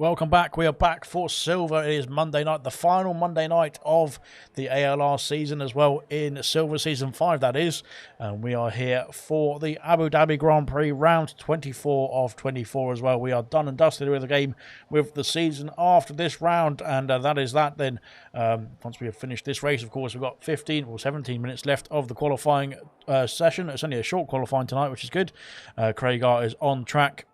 Welcome back. We are back for silver. It is Monday night, the final Monday night of the ALR season as well, in silver season 5 that is. And we are here for the Abu Dhabi Grand Prix round 24 of 24 as well. We are done and dusted with the game, with the season after this round, and that is that then. Once we have finished this race, of course, we've got 15 or 17 minutes left of the qualifying session. It's only a short qualifying tonight, which is good. Craigar is on track.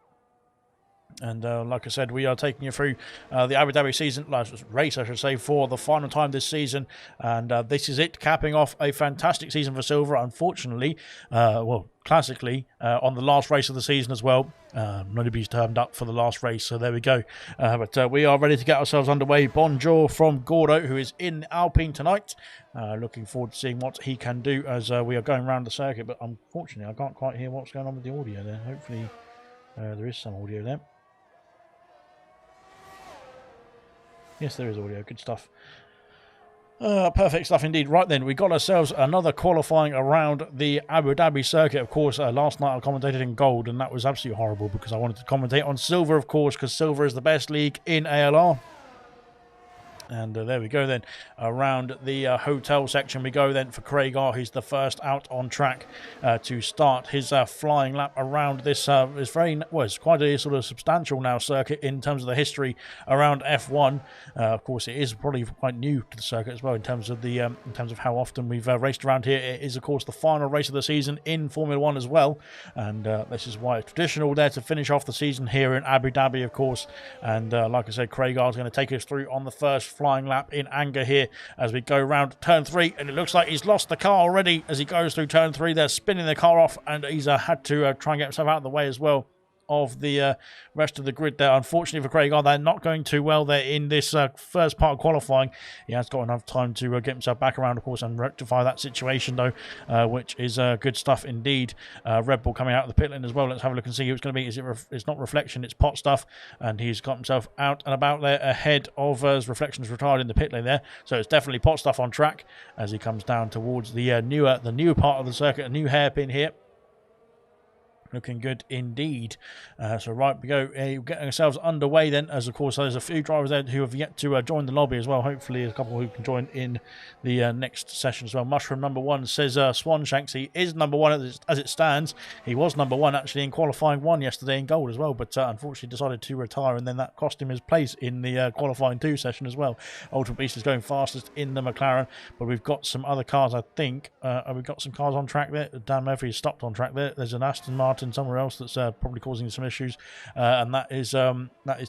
And like I said, we are taking you through the Abu Dhabi season, race I should say, for the final time this season. And this is it, capping off a fantastic season for silver. Unfortunately, well, classically, on the last race of the season as well. Nobody's turned up for the last race, so there we go. But we are ready to get ourselves underway. Bonjour from Gordo, who is in Alpine tonight. Looking forward to seeing what he can do as we are going around the circuit. But unfortunately, I can't quite hear what's going on with the audio there. Hopefully, there is some audio there. Yes, there is audio. Good stuff. Perfect stuff indeed. Right then, we got ourselves another qualifying around the Abu Dhabi circuit. Of course, last night I commentated in gold, and that was absolutely horrible because I wanted to commentate on silver, of course, because silver is the best league in ALR. And there we go then. Around the hotel section we go then for Craigar, who's the first out on track to start his flying lap around this. It's quite a sort of substantial now circuit in terms of the history around F1. Of course, it is probably quite new to the circuit as well in terms of the in terms of how often we've raced around here. It is, of course, the final race of the season in Formula 1 as well, and this is why it's traditional there to finish off the season here in Abu Dhabi, of course. And like I said, Craigar is going to take us through on the first flying lap in anger here as we go round turn 3, and it looks like he's lost the car already as he goes through turn 3. They're spinning the car off, and he's had to try and get himself out of the way as well of the rest of the grid there. Unfortunately for Craigar, they're not going too well there in this first part of qualifying. He has got enough time to get himself back around, of course, and rectify that situation though, which is good stuff indeed. Red Bull coming out of the pit lane as well. Let's have a look and see who it's going to be. It's not Reflection, it's Pot Stuff, and he's got himself out and about there ahead of as Reflection's retired in the pit lane there. So it's definitely Pot Stuff on track as he comes down towards the new part of the circuit, a new hairpin here. Looking good indeed. So right we go, getting ourselves underway then, as of course there's a few drivers there who have yet to join the lobby as well. Hopefully a couple who can join in the next session as well. Mushroom number 1 says Swanshanks, he is number 1 as it stands. He was number 1 actually in qualifying 1 yesterday in gold as well, but unfortunately decided to retire, and then that cost him his place in the qualifying 2 session as well. Ultimate Beast is going fastest in the McLaren, but we've got some other cars, I think. We've got some cars on track there. Dan Murphy is stopped on track there. There's an Aston Martin somewhere else that's probably causing some issues, and that is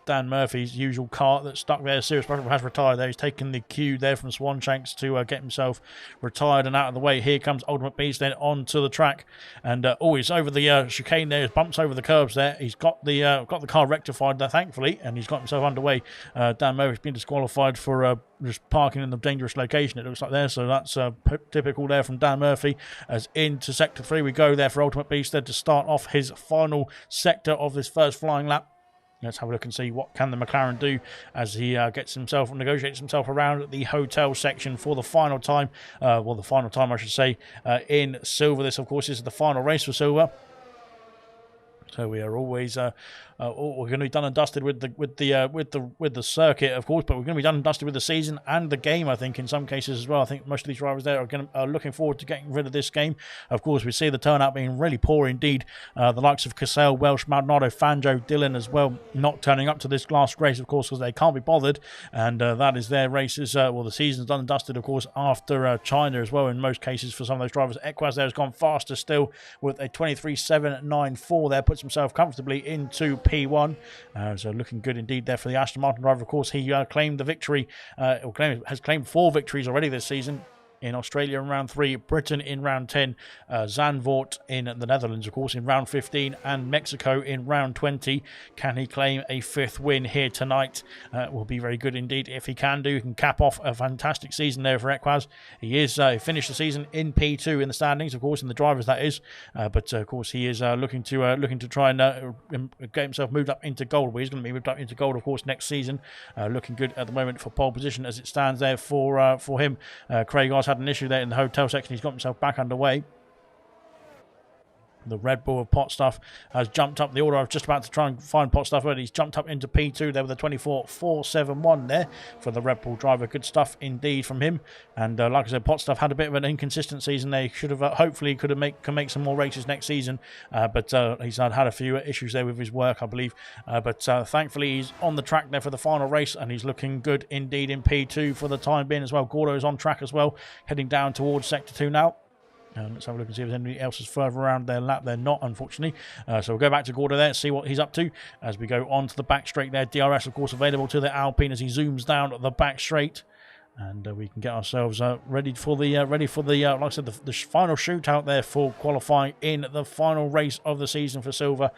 Dan Murphy's usual car that's stuck there. Sirius has retired there. He's taken the cue there from Swanshanks to get himself retired and out of the way. Here comes Ultimate Beast then onto the track, and he's over the chicane there. He bumps over the curbs there. He's got the car rectified there, thankfully, and he's got himself underway. Dan Murphy's been disqualified for just parking in the dangerous location, it looks like there, so that's typical there from Dan Murphy. As into sector 3 we go there for Ultimate Beast there to start off his final sector of this first flying lap. Let's have a look and see what can the McLaren do as he negotiates himself around the hotel section for the final time. Well, the final time I should say in silver. This of course is the final race for silver. So we are always we're going to be done and dusted with the circuit, of course, but we're going to be done and dusted with the season and the game, I think, in some cases as well. I think most of these drivers there are looking forward to getting rid of this game. Of course, we see the turnout being really poor indeed. The likes of Cassell, Welsh, Maldonado, Fanjo, Dillon as well, not turning up to this last race, of course, because they can't be bothered, and that is their races. Well, the season's done and dusted, of course, after China as well, in most cases for some of those drivers. Equaz there has gone faster still with a 23.794 there, puts himself comfortably into P1. So looking good indeed there for the Aston Martin driver. Of course, he claimed the victory, has claimed 4 victories already this season. In Australia in round 3, Britain in round 10, Zandvoort in the Netherlands, of course, in round 15, and Mexico in round 20. Can he claim a 5th win here tonight? Will be very good indeed if he can do. He can cap off a fantastic season there for Equaz. He finished the season in P2 in the standings, of course, in the drivers that is. But of course, he is looking to try and get himself moved up into gold. Well, he's going to be moved up into gold, of course, next season. Looking good at the moment for pole position as it stands there for him. Craigar's had an issue there in the hotel section. He's got himself back underway. The Red Bull of Pot Stuff has jumped up the order. I was just about to try and find Pot Stuff, but he's jumped up into P2 there with a 24.471 there for the Red Bull driver. Good stuff indeed from him. And like I said, Pot Stuff had a bit of an inconsistent season. They should have hopefully can make some more races next season, but he's had a few issues there with his work, I believe. But thankfully he's on the track there for the final race, and he's looking good indeed in P2 for the time being as well. Gordo's on track as well, heading down towards Sector 2 now. Let's have a look and see if there's anything else is further around their lap. They're not, unfortunately. So we'll go back to Gordo there, see what he's up to as we go on to the back straight there. DRS, of course, available to the Alpine as he zooms down the back straight. And we can get ourselves ready for the like I said, the final shootout there for qualifying in the final race of the season for Silver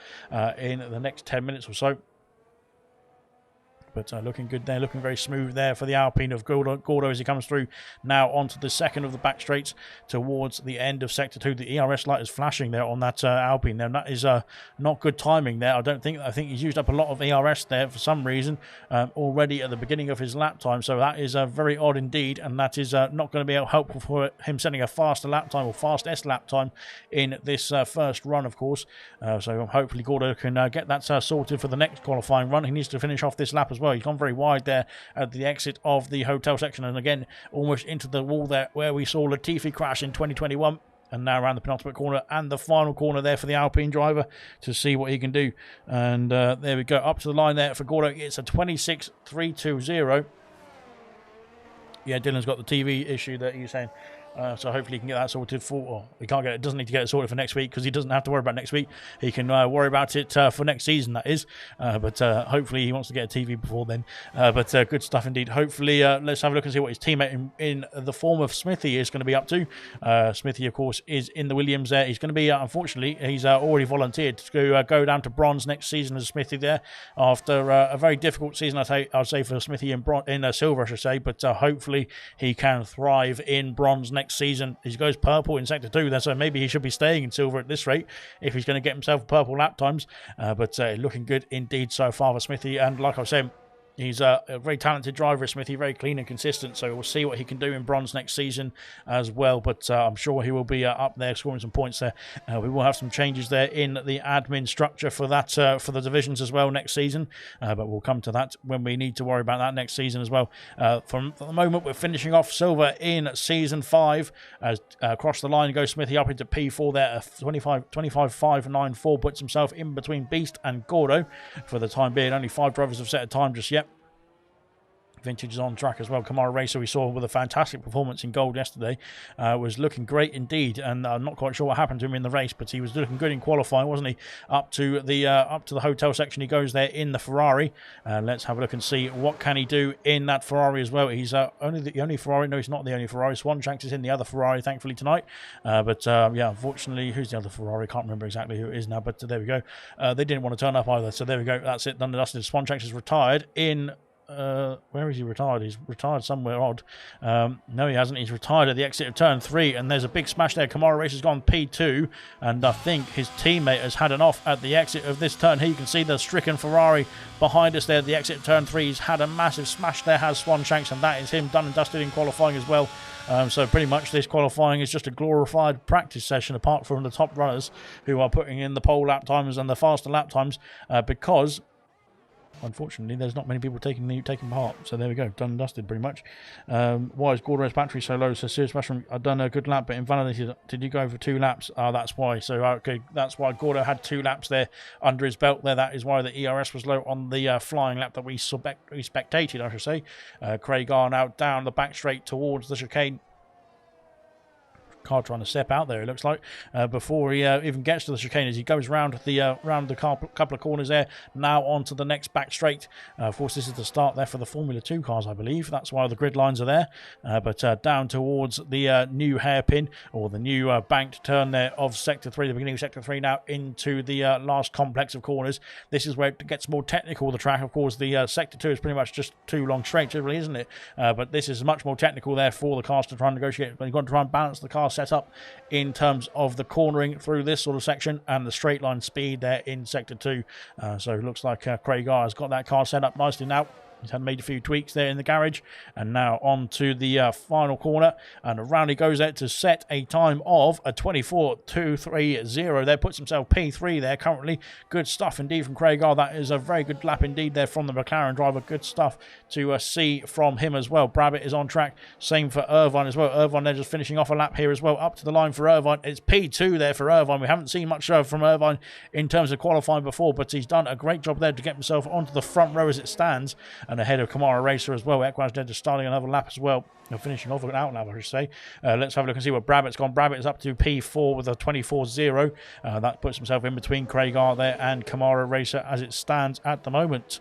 in the next 10 minutes or so. But looking good there, looking very smooth there for the Alpine of Gordo as he comes through now onto the second of the back straights towards the end of Sector 2. The ERS light is flashing there on that Alpine there. And that is not good timing there. I think he's used up a lot of ERS there for some reason already at the beginning of his lap time. So that is very odd indeed, and that is not going to be helpful for him setting a faster lap time or fastest lap time in this first run, of course. So hopefully Gordo can get that sorted for the next qualifying run. He needs to finish off this lap as well. He's gone very wide there at the exit of the hotel section, and again almost into the wall there where we saw Latifi crash in 2021, and now around the penultimate corner and the final corner there for the Alpine driver to see what he can do. And there we go, up to the line there for Gordo. It's a 26.320. Yeah, Dylan's got the TV issue that he's saying. So hopefully he can get that sorted for, or he can't get it, doesn't need to get it sorted for next week, because he doesn't have to worry about next week. He can worry about it for next season, that is. But hopefully he wants to get a TV before then. But good stuff indeed. Hopefully, let's have a look and see what his teammate in the form of Smithy is going to be up to. Smithy, of course, is in the Williams there. He's going to be, unfortunately, he's already volunteered to go down to bronze next season as Smithy there, after a very difficult season, I'll say for Smithy in silver, I should say. But hopefully he can thrive in bronze next season. He goes purple in Sector 2 there, so maybe he should be staying in silver at this rate if he's going to get himself purple lap times. But looking good indeed so far for Smithy, and like I was saying, he's a very talented driver, Smithy, very clean and consistent, so we'll see what he can do in bronze next season as well. But I'm sure he will be up there scoring some points there. We will have some changes there in the admin structure for that for the divisions as well next season, but we'll come to that when we need to worry about that next season as well. For the moment, we're finishing off silver in season 5 as across the line goes Smithy up into P4 there. 25.594 puts himself in between Beast and Gordo for the time being. Only 5 drivers have set a time just yet. Vintage is on track as well. Kamara Racer, we saw with a fantastic performance in gold yesterday, was looking great indeed, and I'm not quite sure what happened to him in the race, but he was looking good in qualifying, wasn't he? Up to the hotel section he goes there in the Ferrari. Let's have a look and see what can he do in that Ferrari as well. He's only the only Ferrari. No, he's not the only Ferrari. Swanshanks is in the other Ferrari, thankfully, tonight. But yeah, unfortunately, who's the other Ferrari? Can't remember exactly who it is now, but there we go. They didn't want to turn up either, so there we go. That's it, done and dusted. Swanshanks is retired in... where is he retired? He's retired somewhere odd. No, he hasn't. He's retired at the exit of turn 3, and there's a big smash there. Kamara Race has gone P2, and I think his teammate has had an off at the exit of this turn. Here you can see the stricken Ferrari behind us there at the exit of turn 3. He's had a massive smash there, has Swanshanks, and that is him done and dusted in qualifying as well. So pretty much this qualifying is just a glorified practice session, apart from the top runners who are putting in the pole lap times and the faster lap times, because unfortunately there's not many people taking part. So there we go, done and dusted pretty much. Why is Gordo's battery so low? So Serious Mushroom, I've done a good lap but invalidated. Did you go for 2 laps? That's why. So okay, that's why Gordo had 2 laps there under his belt there. That is why the ERS was low on the flying lap that we spectated, I should say. Craig are now down the back straight towards the chicane. Car trying to step out there, it looks like, before he even gets to the chicane, as he goes round the couple of corners there, now onto the next back straight. Of course, this is the start there for the Formula 2 cars, I believe. That's why the grid lines are there. But down towards the new hairpin, or the new banked turn there of Sector 3, the beginning of Sector 3 now, into the last complex of corners. This is where it gets more technical, the track. Of course, the Sector 2 is pretty much just 2 long straights, really, isn't it? But this is much more technical there for the cars to try and negotiate. But you've got to try and balance the car set up in terms of the cornering through this sort of section and the straight line speed there in Sector 2. So it looks like Craig R has got that car set up nicely now. He's had made a few tweaks there in the garage, and now on to the final corner, and around he goes there to set a time of a 24.230 there, puts himself P3 there currently. Good stuff indeed from Craig R. That is a very good lap indeed there from the McLaren driver. Good stuff to see from him as well. Brabbett is on track, same for Irvine as well. Irvine there just finishing off a lap here as well, up to the line for Irvine. It's P2 there for Irvine. We haven't seen much from Irvine in terms of qualifying before, but he's done a great job there to get himself onto the front row as it stands, and ahead of Kamara Racer as well. Equaz there just starting another lap as well, finishing off an out lap, I should say. Let's have a look and see where Brabbett's gone. Brabbett is up to P4 with a 24.0. That puts himself in between Craig R there and Kamara Racer as it stands at the moment.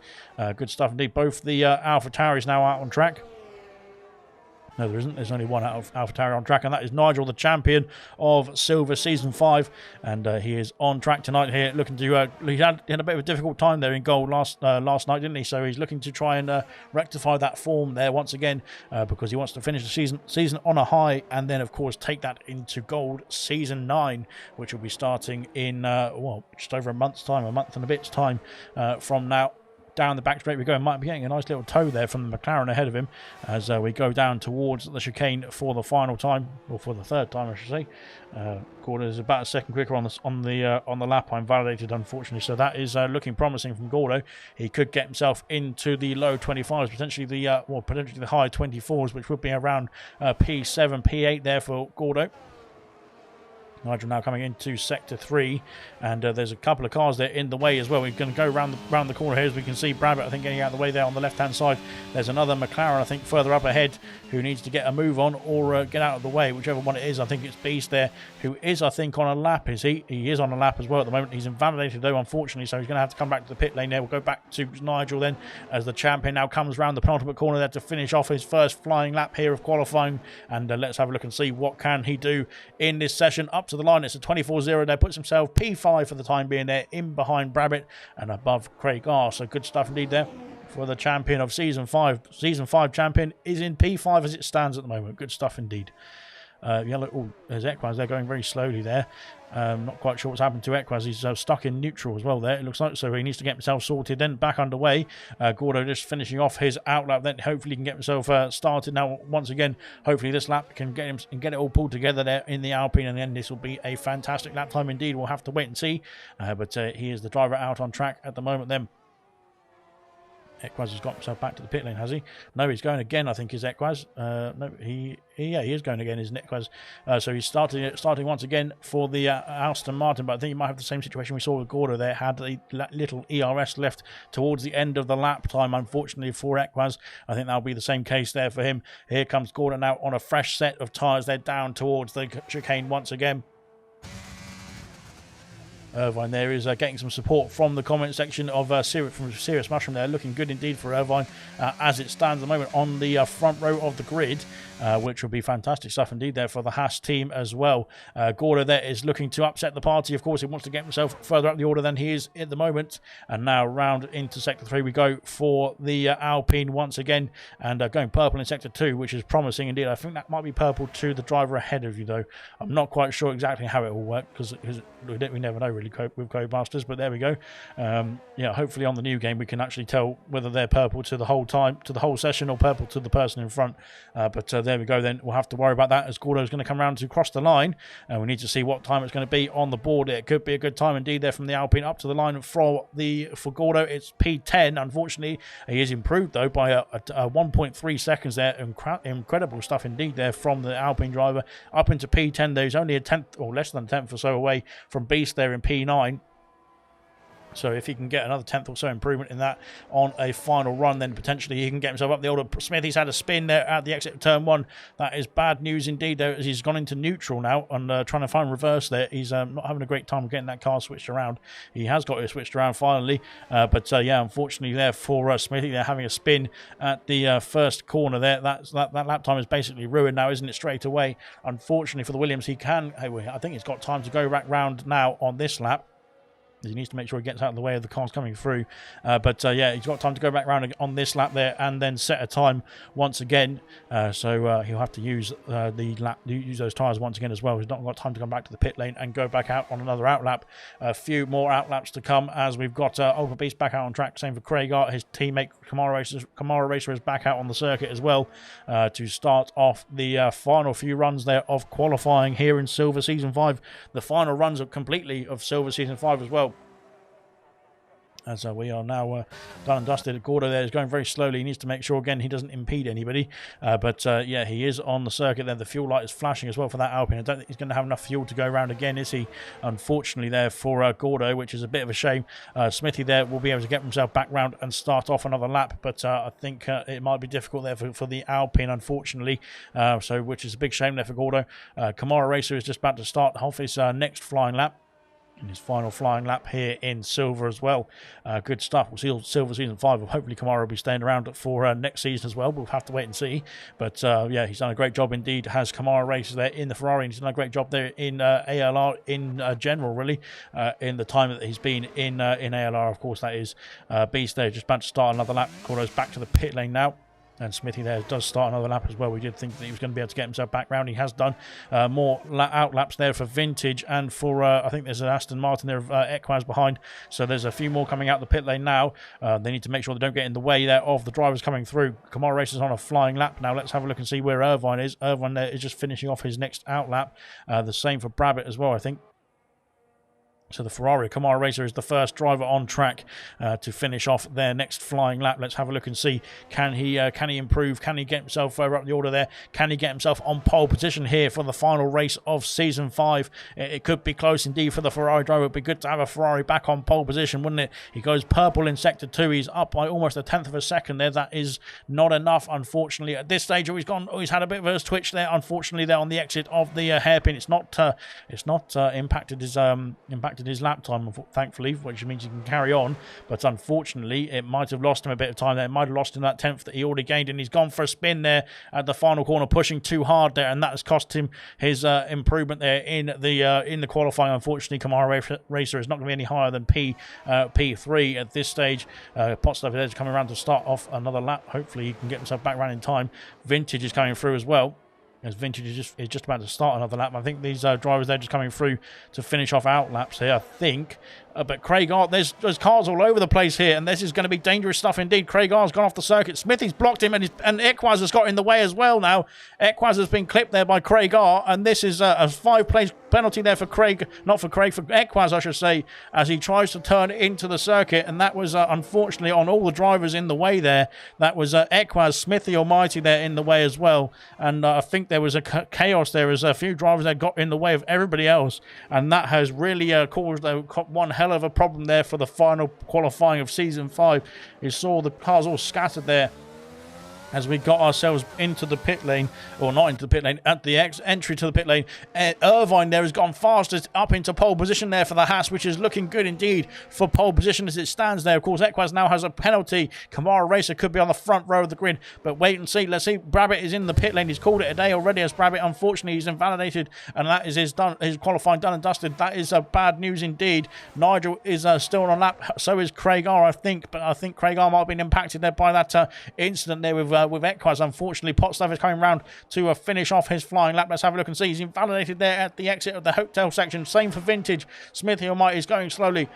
Good stuff indeed. Both the Alpha Tauris now out on track. No, there isn't. There's only one out of AlphaTauri on track, and that is Nigel, the champion of Silver Season 5. And he is on track tonight here, looking to... he had a bit of a difficult time there in gold last night, didn't he? So he's looking to try and rectify that form there once again, because he wants to finish the season on a high, and then, of course, take that into gold Season 9, which will be starting in, well, just over a month's time, a month and a bit's time from now. Down the back straight we go. Might be getting a nice little tow there from the McLaren ahead of him as we go down towards the chicane for the final time, or for the third time, I should say. Gordo is about a second quicker on the lap. I'm validated, unfortunately, so that is looking promising from Gordo. He could get himself into the low 25s, potentially the high 24s, which would be around P7, P8 there for Gordo. Nigel now coming into Sector 3, and there's a couple of cars there in the way as well. We're going to go round the corner here, as we can see Brabbett, I think, getting out of the way there on the left-hand side. There's another McLaren, I think, further up ahead, who needs to get a move on or get out of the way, whichever one it is. I think it's Beast there, who is, I think, on a lap, is he? He is on a lap as well at the moment. He's invalidated, though, unfortunately, so he's going to have to come back to the pit lane there. We'll go back to Nigel then, as the champion now comes round the penultimate corner there to finish off his first flying lap here of qualifying. And let's have a look and see what can he do in this session. Up to the line, it's a 24.0 there, puts himself P5 for the time being there, in behind Brabbett and above Craig R. So good stuff indeed there for the champion of Season 5. Season 5 champion is in P5 as it stands at the moment. Good stuff indeed. Yellow. Oh, there's Equaz there going very slowly there. Not quite sure what's happened to Equaz. He's stuck in neutral as well there, it looks like, so he needs to get himself sorted. Then back underway. Gordo just finishing off his out lap. Then hopefully he can get himself started now once again. Hopefully this lap can get him and get it all pulled together there in the Alpine, and then this will be a fantastic lap time indeed. We'll have to wait and see. But he is the driver out on track at the moment then. Equaz has got himself back to the pit lane, has he? No, he's going again, I think, is Equaz. No, he is going again, isn't Equaz? So he's starting once again for the Aston Martin, but I think he might have the same situation we saw with Gordo there. Had a little ERS left towards the end of the lap time, unfortunately, for Equaz. I think that'll be the same case there for him. Here comes Gordo now on a fresh set of tyres. They're down towards the chicane once again. Irvine there is getting some support from the comment section of Serious Mushroom there. Looking good indeed for Irvine as it stands at the moment on the front row of the grid, which will be fantastic stuff indeed there for the Haas team as well. Gordo there is looking to upset the party. Of course, he wants to get himself further up the order than he is at the moment. And now round into Sector 3 we go for the Alpine once again, and going purple in Sector 2, which is promising indeed. I think that might be purple to the driver ahead of you, though. I'm not quite sure exactly how it will work, because we never know really with Codemasters, but there we go. Yeah, hopefully on the new game we can actually tell whether they're purple to the whole time, to the whole session, or purple to the person in front. But there we go then. We'll have to worry about that as Gordo's going to come around to cross the line, and we need to see what time it's going to be on the board. It could be a good time indeed there from the Alpine up to the line for Gordo. It's P10. Unfortunately, he is improved though by a 1.3 seconds there. Incredible stuff indeed there from the Alpine driver up into P10. There's only a tenth or less than a tenth or so away from Beast there in P9. So if he can get another tenth or so improvement in that on a final run, then potentially he can get himself up the order. Smith, he's had a spin there at the exit of turn 1. That is bad news indeed, though, as he's gone into neutral now and trying to find reverse there. He's not having a great time getting that car switched around. He has got it switched around finally, but yeah, unfortunately there for Smithy, they're having a spin at the first corner there. That lap time is basically ruined now, isn't it, straight away? Unfortunately for the Williams, he can, I think he's got time to go back round now on this lap. He needs to make sure he gets out of the way of the cars coming through. But yeah, he's got time to go back round on this lap there and then set a time once again. So he'll have to use use those tyres once again as well. He's not got time to come back to the pit lane and go back out on another outlap. A few more outlaps to come as we've got Ultra Beast back out on track. Same for Craig Art. His teammate Kamara Racer is back out on the circuit as well to start off the final few runs there of qualifying here in Silver Season 5. The final runs of completely of Silver Season 5 as well. As we are now done and dusted. Gordo there is going very slowly. He needs to make sure, again, he doesn't impede anybody. But yeah, he is on the circuit there. The fuel light is flashing as well for that Alpine. I don't think he's going to have enough fuel to go around again, is he? Unfortunately there for Gordo, which is a bit of a shame. Smithy there will be able to get himself back round and start off another lap. But I think it might be difficult there for the Alpine, unfortunately. Which is a big shame there for Gordo. Kamara Racer is just about to start off his next flying lap. In his final flying lap here in Silver as well. Good stuff. We'll see Silver Season 5. Hopefully Kamara will be staying around for next season as well. We'll have to wait and see. But yeah, he's done a great job indeed. Has Kamara Races there in the Ferrari. And he's done a great job there in ALR in general, really. In the time that he's been in ALR, of course, that is. Beast there just about to start another lap. Cordo's back to the pit lane now. And Smithy there does start another lap as well. We did think that he was going to be able to get himself back round. He has done more out laps there for Vintage and for, I think there's an Aston Martin there of Equaz behind. So there's a few more coming out the pit lane now. They need to make sure they don't get in the way there of the drivers coming through. Kamara Racer's on a flying lap now. Let's have a look and see where Irvine is. Irvine there is just finishing off his next out lap. The same for Brabbitt as well, I think. So the Ferrari Kamara Racer is the first driver on track to finish off their next flying lap. Let's have a look and see, can he improve? Can he get himself further up the order there? Can he get himself on pole position here for the final race of Season 5? It could be close indeed for the Ferrari driver. It would be good to have a Ferrari back on pole position, wouldn't it? He goes purple in Sector 2. He's up by almost a tenth of a second there. That is not enough, unfortunately. At this stage, he's had a bit of a twitch there, unfortunately, there on the exit of the hairpin. It's not impacted his lap time, thankfully, which means he can carry on. But unfortunately, it might have lost him a bit of time there. It might have lost him that tenth that he already gained, and he's gone for a spin there at the final corner, pushing too hard there, and that has cost him his improvement there in the qualifying. Unfortunately, Kamara Racer is not going to be any higher than P3 at this stage. Potstuff is coming around to start off another lap. Hopefully, he can get himself back around in time. Vintage is coming through as well. As Vintage is just about to start another lap. I think these drivers, they're just coming through to finish off out laps here, I think. But Craig Art, there's cars all over the place here, and this is going to be dangerous stuff indeed. Craig Art's gone off the circuit. Smithy's blocked him, and Equaz has got in the way as well now. Equaz has been clipped there by Craig Art, and this is a 5-place penalty there for for Equaz, I should say, as he tries to turn into the circuit, and that was unfortunately on all the drivers in the way there. That was Equaz, Smithy Almighty there in the way as well, and I think there was a chaos there as a few drivers that got in the way of everybody else, and that has really caused one hell of a problem there for the final qualifying of Season 5. You saw the cars all scattered there as we got ourselves into the pit lane, or not into the pit lane, at the entry to the pit lane. Irvine there has gone fastest up into pole position there for the Haas, which is looking good indeed for pole position as it stands there. Of course, Equaz now has a penalty. Kamara Racer could be on the front row of the grid, but wait and see. Let's see. Brabbitt is in the pit lane. He's called it a day already, as Brabbitt, unfortunately, he's invalidated, and that is his qualifying done and dusted. That is bad news indeed. Nigel is still on lap. So is Craig R, I think, but I think Craig R might have been impacted there by that incident there with Equaz. Unfortunately, Potstuff is coming round to finish off his flying lap. Let's have a look and see. He's invalidated there at the exit of the hotel section. Same for Vintage. Smithy Almighty is going slowly.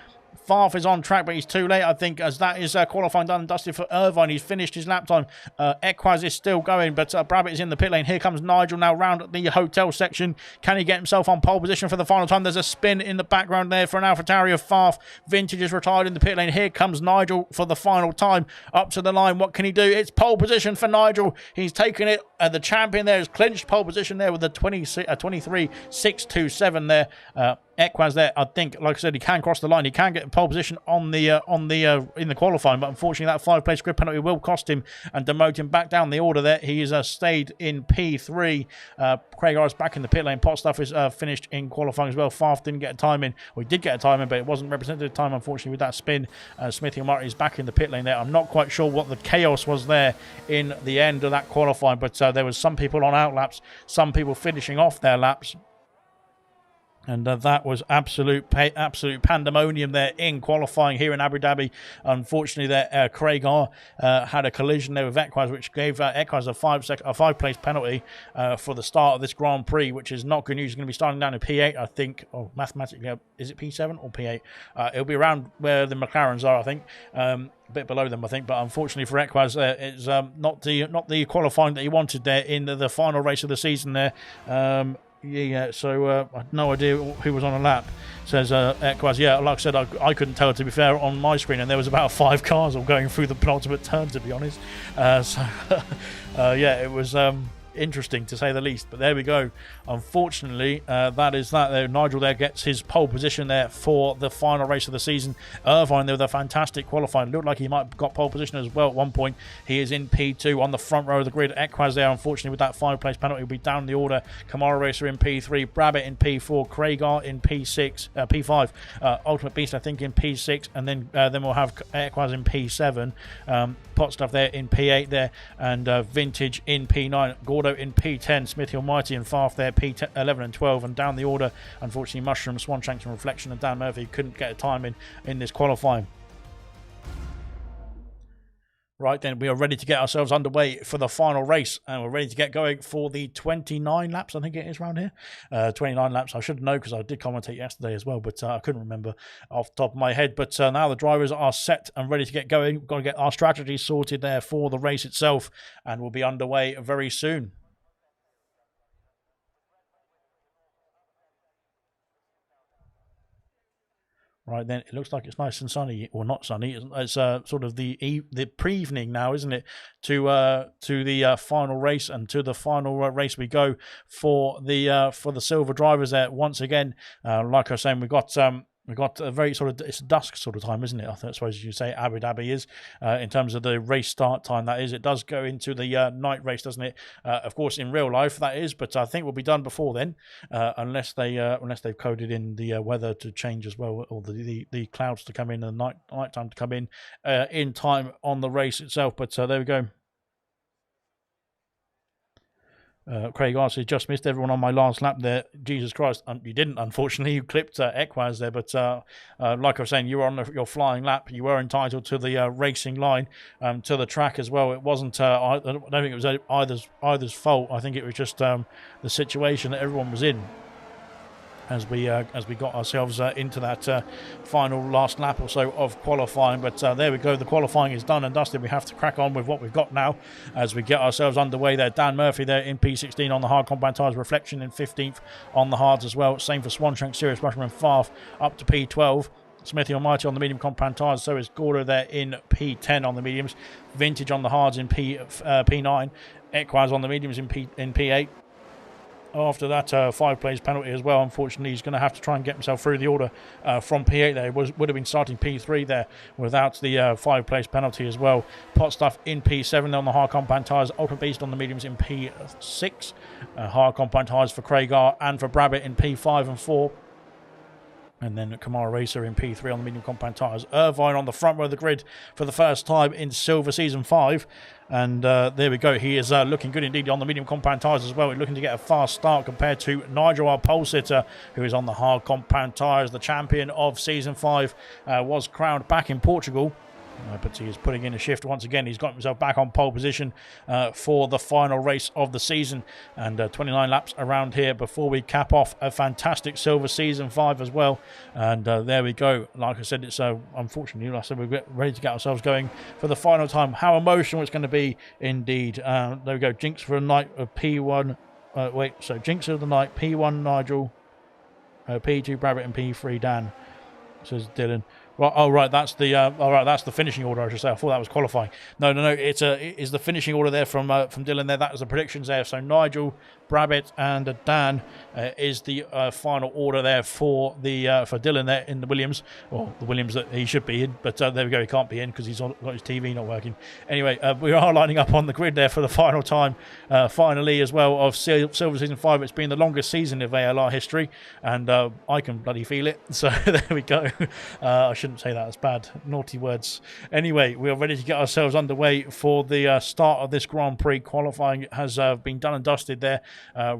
Farf is on track, but he's too late, I think, as that is qualifying done and dusted for Irvine. He's finished his lap time. Equaz is still going, but Brabbitt is in the pit lane. Here comes Nigel now round at the hotel section. Can he get himself on pole position for the final time? There's a spin in the background there for an AlphaTauri of Farf. Vintage is retired in the pit lane. Here comes Nigel for the final time up to the line. What can he do? It's pole position for Nigel. He's taken it. The champion there has clinched pole position there with a 23.627 there. Equaz there, I think, like I said, he can cross the line. He can get pole position in the qualifying, but unfortunately that 5-place grid penalty will cost him and demote him back down the order there. He has stayed in P3. Craig R is back in the pit lane. Potstuff is finished in qualifying as well. Farf didn't get a time in. Well, he did get a time in, but it wasn't representative time, unfortunately, with that spin. Smithy and Marty is back in the pit lane there. I'm not quite sure what the chaos was there in the end of that qualifying, but there was some people on out laps, some people finishing off their laps. And that was absolute pandemonium there in qualifying here in Abu Dhabi. Unfortunately, there Craig R had a collision there with Equaz, which gave Equaz a five-place penalty for the start of this Grand Prix, which is not good news. He's going to be starting down in P8, I think. Oh, mathematically, is it P7 or P8? It'll be around where the McLarens are, I think. A bit below them, I think. But unfortunately for Equaz, it's not the qualifying that he wanted there in the final race of the season there. Yeah, so I had no idea who was on a lap, says Equaz. Yeah, like I said, I couldn't tell, to be fair, on my screen, and there was about 5 cars all going through the penultimate turn, to be honest. Yeah, it was interesting, to say the least. But there we go. Unfortunately, that is that there. Nigel there gets his pole position there for the final race of the season. Irvine there with a fantastic qualifying. Looked like he might have got pole position as well at one point. He is in P2 on the front row of the grid. Equaz there, unfortunately, with that 5-place penalty, will be down the order. Kamara Racer in P3, Brabbit in P4, Craigar in P6, P5, Ultimate Beast I think in P6, and then we'll have Equaz in P7, Pot Stuff there in P8 there, and Vintage in P9, Gordo in P10, Smithy Almighty and Farf there P11 and 12, and down the order, unfortunately, Mushroom, Swanshanks and Reflection, and Dan Murphy couldn't get a time in this qualifying. Right then, we are ready to get ourselves underway for the final race, and we're ready to get going for the 29 laps, I think it is around here. 29 laps, I should know because I did commentate yesterday as well, but I couldn't remember off the top of my head. But now the drivers are set and ready to get going. We've got to get our strategy sorted there for the race itself, and we'll be underway very soon. Right then, it looks like it's nice and sunny, or not sunny. It's sort of the pre-evening now, isn't it? To the final race, and to the final race we go for the silver drivers there once again. Like I was saying, we got a very sort of, it's dusk sort of time, isn't it? I suppose you say Abu Dhabi is, in terms of the race start time, that is. It does go into the night race, doesn't it? Of course, in real life, that is, but I think we'll be done before then, unless they've coded in the weather to change as well, or the clouds to come in and the night time to come in time on the race itself. But there we go. Craig says, just missed everyone on my last lap there. Jesus Christ, you didn't, unfortunately. You clipped Equaz there, but like I was saying, you were on your flying lap. You were entitled to the racing line, to the track as well. It wasn't, I don't think it was either's fault. I think it was just the situation that everyone was in as we got ourselves into that final last lap or so of qualifying. But there we go, the qualifying is done and dusted. We have to crack on with what we've got now as we get ourselves underway there. Dan Murphy there in P16 on the hard compound tyres, Reflection in 15th on the hards as well. Same for Swanshank, Serious Mushroom and Farf up to P12. Smithy Almighty on the medium compound tyres, so is Gordo there in P10 on the mediums. Vintage on the hards in P9. Equaz on the mediums in P8. After that 5-place penalty as well, unfortunately, he's going to have to try and get himself through the order from P8 there. Would have been starting P3 there without the 5-place penalty as well. Pot Stuff in P7 on the hard compound tyres. Ultimate Beast on the mediums in P6. Hard compound tyres for Craigar and for Brabbit in P5 and 4. And then Kamara Racer in P3 on the medium compound tyres. Irvine on the front row of the grid for the first time in Silver Season 5. And there we go. He is looking good indeed on the medium compound tyres as well. We're looking to get a fast start compared to Nigel, our pole sitter, who is on the hard compound tyres. The champion of Season 5 was crowned back in Portugal. But he is putting in a shift once again. He's got himself back on pole position for the final race of the season, and 29 laps around here before we cap off a fantastic Silver Season 5 as well. And there we go. Like I said, it's unfortunately, like I said, we're ready to get ourselves going for the final time. How emotional it's going to be indeed. There we go. Jinx for a night of P1. So Jinx of the night, P1 Nigel, P2 Brabbit, and P3 Dan, says Dylan. Right, oh right, that's the finishing order, I should say. I thought that was qualifying. No, it is the finishing order there from Dylan there. That was the predictions there. So Nigel, Brabbit, and Dan is the final order there for Dylan there in the Williams, or the Williams that he should be in. But there we go, he can't be in because he's got his TV not working. Anyway, we are lining up on the grid there for the final time, finally as well, of Silver Season 5. It's been the longest season of ALR history, and I can bloody feel it. So there we go. I shouldn't say that. It's bad. Naughty words. Anyway, we are ready to get ourselves underway for the start of this Grand Prix. Qualifying has been done and dusted there.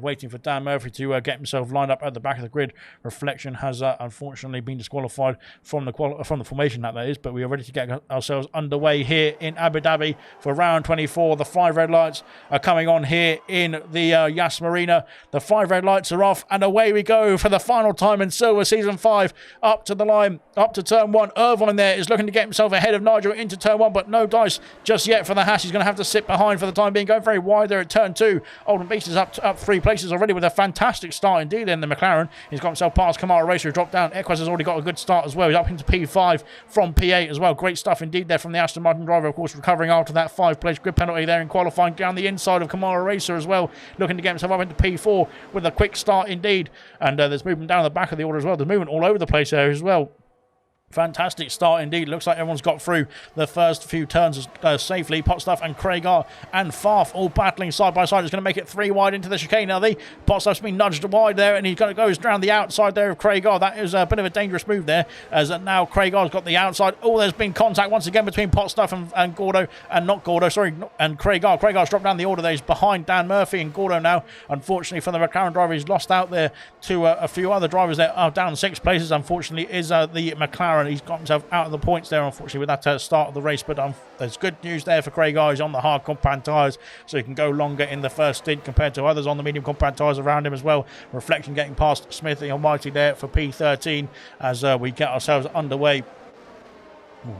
Waiting for Dan Murphy to get himself lined up at the back of the grid. Reflection has unfortunately been disqualified from the formation that is, but we are ready to get ourselves underway here in Abu Dhabi for round 24. The 5 red lights are coming on here in the Yas Marina. The 5 red lights are off, and away we go for the final time in Silver Season 5. Up to the line, up to turn 1. Irvine there is looking to get himself ahead of Nigel into turn 1, but no dice just yet for the Hash. He's going to have to sit behind for the time being, going very wide there at turn 2. Olden Beast is up 3 places already with a fantastic start indeed in the McLaren. He's got himself past Kamara Racer, who dropped down. Equaz has already got a good start as well. He's up into P5 from P8 as well. Great stuff indeed there from the Aston Martin driver, of course, recovering after that 5-place grid penalty there in qualifying down the inside of Kamara Racer as well, looking to get himself up into P4 with a quick start indeed. And there's movement down the back of the order as well. There's movement all over the place there as well. Fantastic start indeed. Looks like everyone's got through the first few turns safely. Potstuff and Craigar and Farf all battling side by side. It's going to make it 3 wide into the chicane now. Potstuff's been nudged wide there, and he goes down the outside there of Craigar. That is a bit of a dangerous move there, as now Craigar's got the outside. Oh, there's been contact once again between Potstuff and Gordo, and not Gordo, sorry, and Craigar. Craigar's dropped down the order there. He's behind Dan Murphy and Gordo now. Unfortunately for the McLaren driver, he's lost out there to a few other drivers there. Down 6 places, unfortunately, is the McLaren. He's got himself out of the points there, unfortunately, with that start of the race. But there's good news there for Craigar. He's on the hard compound tyres, so he can go longer in the first stint compared to others on the medium compound tyres around him as well. Reflection getting past Smith the Almighty there for P13 as we get ourselves underway.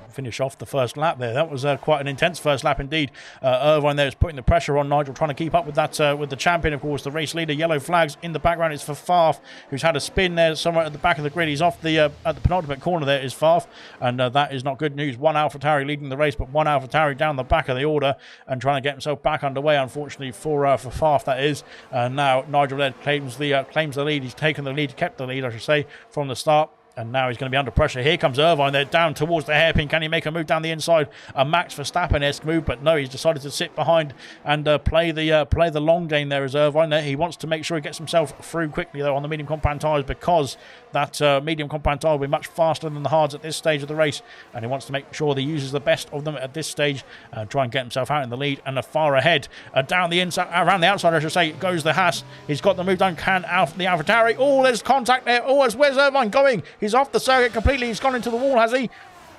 Finish off the first lap there. That was quite an intense first lap indeed. Irvine there is putting the pressure on Nigel, trying to keep up with that with the champion, of course, the race leader. Yellow flags in the background. It's for Farf, who's had a spin there somewhere at the back of the grid. He's off the at the penultimate corner there is Farf, and that is not good news. One AlphaTauri leading the race, but one AlphaTauri down the back of the order and trying to get himself back underway, unfortunately for Farf, that is. And now Nigel there claims the lead. He's taken the lead, kept the lead, I should say, from the start. And now he's going to be under pressure. Here comes Irvine there, down towards the hairpin. Can he make a move down the inside? A Max Verstappen-esque move, but no, he's decided to sit behind and play the long game there as Irvine there. He wants to make sure he gets himself through quickly, though, on the medium compound tyres, because that medium compound tyre will be much faster than the hards at this stage of the race. And he wants to make sure that he uses the best of them at this stage and try and get himself out in the lead. And far ahead, down the inside, around the outside, I should say, goes the Haas. He's got the move done. The AlphaTauri. Oh, there's contact there. Oh, where's Irvine going? He's off the circuit completely. He's gone into the wall, has he?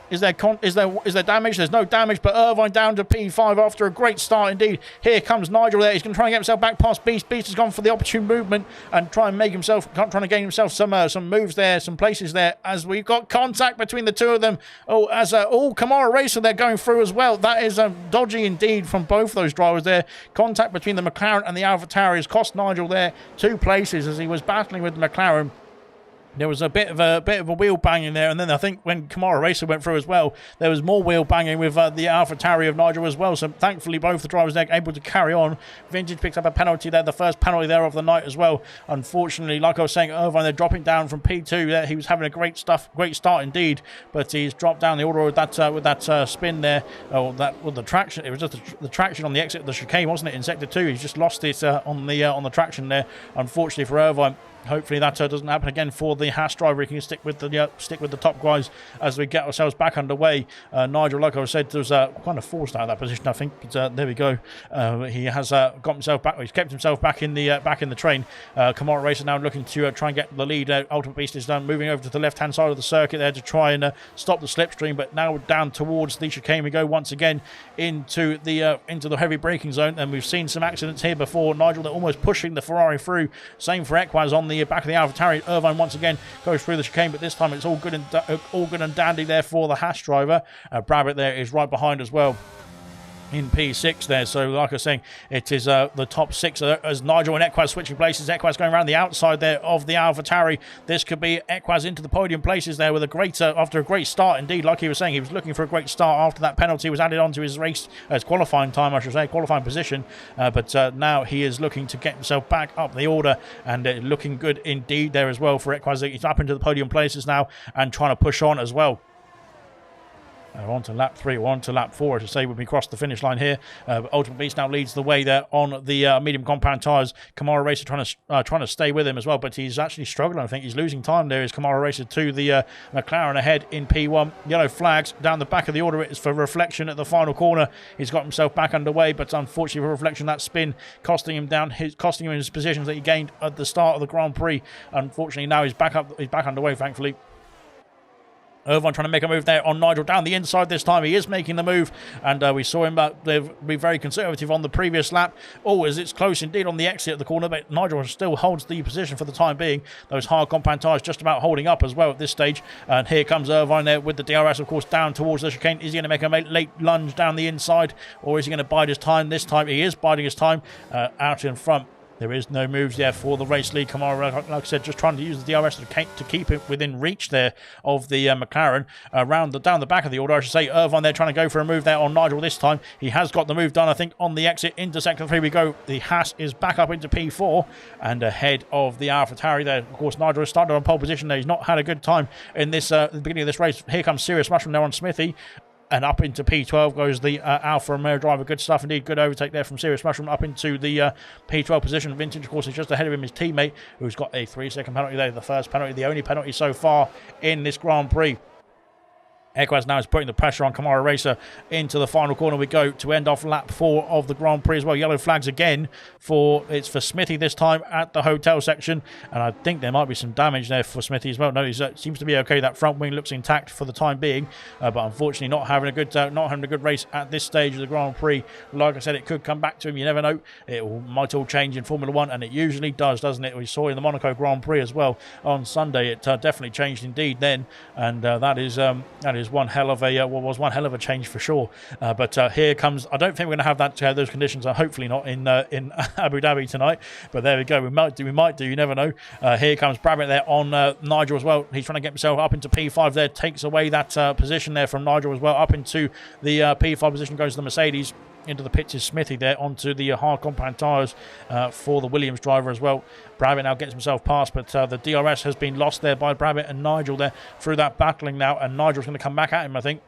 Is there damage? There's no damage, but Irvine down to P5 after a great start indeed. Here comes Nigel there. He's going to try and get himself back past Beast. Beast has gone for the opportune movement and trying to gain himself some moves there, some places there, as we've got contact between the two of them. Oh, Kamara Racer they're going through as well. That is dodgy indeed from both those drivers there. Contact between the McLaren and the AlphaTauri has cost Nigel there 2 places as he was battling with the McLaren. There was a bit of a wheel banging there, and then I think when Kamara Racer went through as well, there was more wheel banging with the AlphaTauri of Nigel as well. So thankfully, both the drivers there able to carry on. Vintage picks up a penalty there, the first penalty there of the night as well. Unfortunately, like I was saying, Irvine they're dropping down from P2. There, he was having a great start indeed, but he's dropped down the order with that spin there. The traction. It was just the traction on the exit of the chicane, wasn't it, in sector 2? He's just lost it on the traction there. Unfortunately for Irvine. Hopefully that doesn't happen again for the Haas driver. He can stick with the top guys as we get ourselves back underway. Nigel, like I said, was kind of forced out of that position, I think. But there we go. He has got himself back. He's kept himself back in the train. Kamara Racer now looking to try and get the lead. Ultimate Beast is moving over to the left-hand side of the circuit there to try and stop the slipstream. But now down towards the chicane we go once again into the heavy braking zone. And we've seen some accidents here before. Nigel, they're almost pushing the Ferrari through. Same for Equaz on the back of the AlphaTauri. Irvine once again goes through the chicane, but this time it's all good and dandy there for the Haas driver. Brabbit there is right behind as well in P6 there. So like I was saying, it is the top 6 as Nigel and Equaz switching places. Equaz going around the outside there of the AlphaTauri. This could be Equaz into the podium places there with after a great start indeed. Like he was saying, he was looking for a great start after that penalty was added onto his race, his qualifying time, I should say, qualifying position. But now he is looking to get himself back up the order and looking good indeed there as well for Equaz. He's up into the podium places now and trying to push on as well. On to lap 3, or on to lap 4, I should say, when we cross the finish line here. Ultimate Beast now leads the way there on the medium compound tyres. Kamara Racer trying to stay with him as well, but he's actually struggling. I think he's losing time there. Is Kamara Racer to the McLaren ahead in P1. Yellow flags down the back of the order. It's for Reflection at the final corner. He's got himself back underway, but unfortunately for Reflection, that spin costing him his positions that he gained at the start of the Grand Prix. Unfortunately, now he's back underway, thankfully. Irvine trying to make a move there on Nigel down the inside this time. He is making the move, and we saw him be very conservative on the previous lap. Oh, as it's close indeed on the exit at the corner, but Nigel still holds the position for the time being. Those hard compound tyres just about holding up as well at this stage. And here comes Irvine there with the DRS, of course, down towards the chicane. Is he going to make a late lunge down the inside, or is he going to bide his time? This time he is biding his time out in front. There is no moves there for the race lead. Kamara, like I said, just trying to use the DRS to keep it within reach there of the McLaren. Down the back of the order, I should say. Irvine there trying to go for a move there on Nigel this time. He has got the move done, I think, on the exit into sector 3 we go. The Haas is back up into P4 and ahead of the AlphaTauri there. Of course, Nigel has started on pole position there. He's not had a good time in this the beginning of this race. Here comes Serious Mushroom there on Smithy. And up into P12 goes the Alfa Romeo driver. Good stuff indeed. Good overtake there from Serious Mushroom up into the P12 position. Vintage, of course, is just ahead of him, his teammate, who's got a 3-second penalty there. The first penalty, the only penalty so far in this Grand Prix. Equaz now is putting the pressure on Kamara Racer into the final corner we go to end off lap 4 of the Grand Prix as well. Yellow flags again for Smithy this time at the hotel section, and I think there might be some damage there for Smithy as well. No, he seems to be okay. That front wing looks intact for the time being, but unfortunately not having a good race at this stage of the Grand Prix. Like I said, it could come back to him. You never know. It might all change in Formula 1, and it usually does, doesn't it? We saw in the Monaco Grand Prix as well on Sunday. It definitely changed indeed then, and that is one hell of a change for sure. But here comes. I don't think we're going to have those conditions. Hopefully not in Abu Dhabi tonight. But there we go. We might do. You never know. Here comes Brabant there on Nigel as well. He's trying to get himself up into P5 there. Takes away that position there from Nigel as well. Up into the P5 position goes the Mercedes. Into the pits is Smithy there onto the hard compound tyres for the Williams driver as well. Brabant now gets himself past, but the DRS has been lost there by Brabant and Nigel there through that battling now, and Nigel's going to come back at him, I think.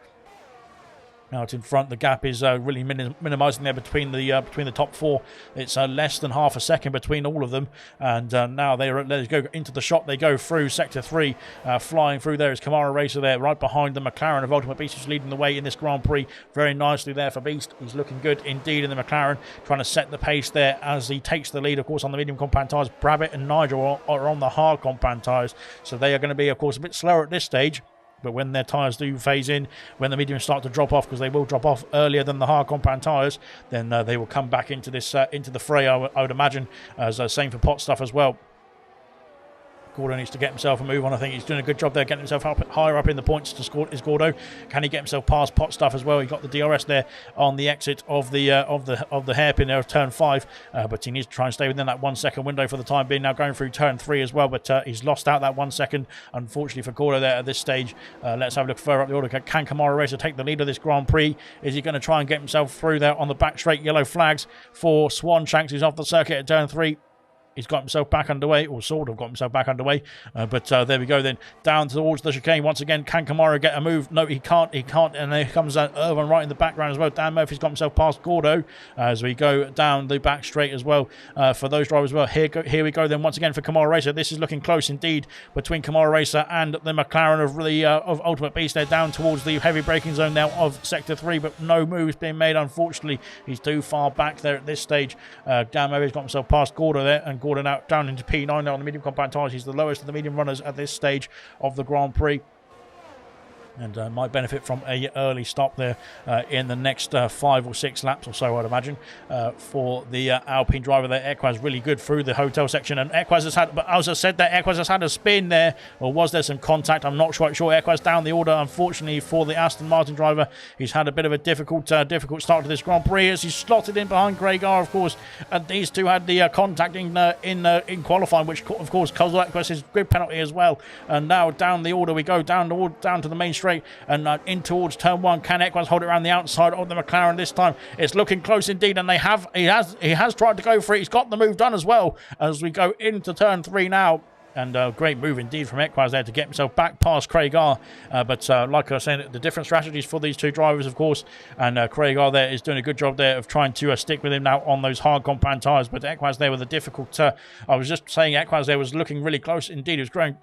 Out in front, the gap is really minimising there between the top 4. It's less than half a second between all of them, and now they go into the shot. They go through sector 3, flying through there is Kamara Racer there, right behind the McLaren of Ultimate Beast, who's leading the way in this Grand Prix very nicely there for Beast. He's looking good indeed in the McLaren, trying to set the pace there as he takes the lead, of course, on the medium compound tyres. Brabant and Nigel are on the hard compound tyres, so they are going to be, of course, a bit slower at this stage. But when their tyres do phase in, when the mediums start to drop off, because they will drop off earlier than the hard compound tyres, then they will come back into this into the fray, I would imagine. As same for pot stuff as well. Gordo needs to get himself a move on. I think he's doing a good job there, getting himself higher up in the points to score. Is Gordo? Can he get himself past pot stuff as well? He got the DRS there on the exit of the hairpin there of turn 5, but he needs to try and stay within that 1 second window for the time being. Now going through turn 3 as well, but he's lost out that 1 second, unfortunately for Gordo there at this stage. Let's have a look further up the order. Can Kamara Racer take the lead of this Grand Prix? Is he going to try and get himself through there on the back straight? Yellow flags for Swan Shanks, who's off the circuit at turn 3. He's got himself back underway, or sort of got himself back underway. But there we go then. Down towards the chicane once again. Can Kamara get a move? No, he can't. He can't. And there comes Irvine right in the background as well. Dan Murphy's got himself past Gordo as we go down the back straight as well for those drivers as well. Here we go then once again for Kamara Racer. This is looking close indeed between Kamara Racer and the McLaren of Ultimate Beast. They're down towards the heavy braking zone now of Sector 3, but no moves being made, unfortunately. He's too far back there at this stage. Dan Murphy's got himself past Gordo there, and Gordon out down into P9 now on the medium compound tyres. He's the lowest of the medium runners at this stage of the Grand Prix, and might benefit from a early stop there in the next 5 or 6 laps or so, I'd imagine, for the Alpine driver there. Equaz really good through the hotel section, and Equaz has had, but as I said, that Equaz has had a spin there, or was there some contact? I'm not quite sure. Equaz down the order, unfortunately for the Aston Martin driver. He's had a bit of a difficult start to this Grand Prix as he's slotted in behind Greg R, of course, and these two had the contact in qualifying, which of course caused Equaz's grid penalty as well. And now down the order we go, down to the main straight, and in towards turn 1. Can Equaz hold it around the outside of the McLaren this time? It's looking close indeed, and he has tried to go for it. He's got the move done as well as we go into turn 3 now. and great move indeed from Equaz there to get himself back past Craig R. But like I was saying, the different strategies for these two drivers, of course, and Craig R there is doing a good job there of trying to stick with him now on those hard compound tyres. But Equaz there with a difficult, I was just saying Equaz there was looking really close indeed.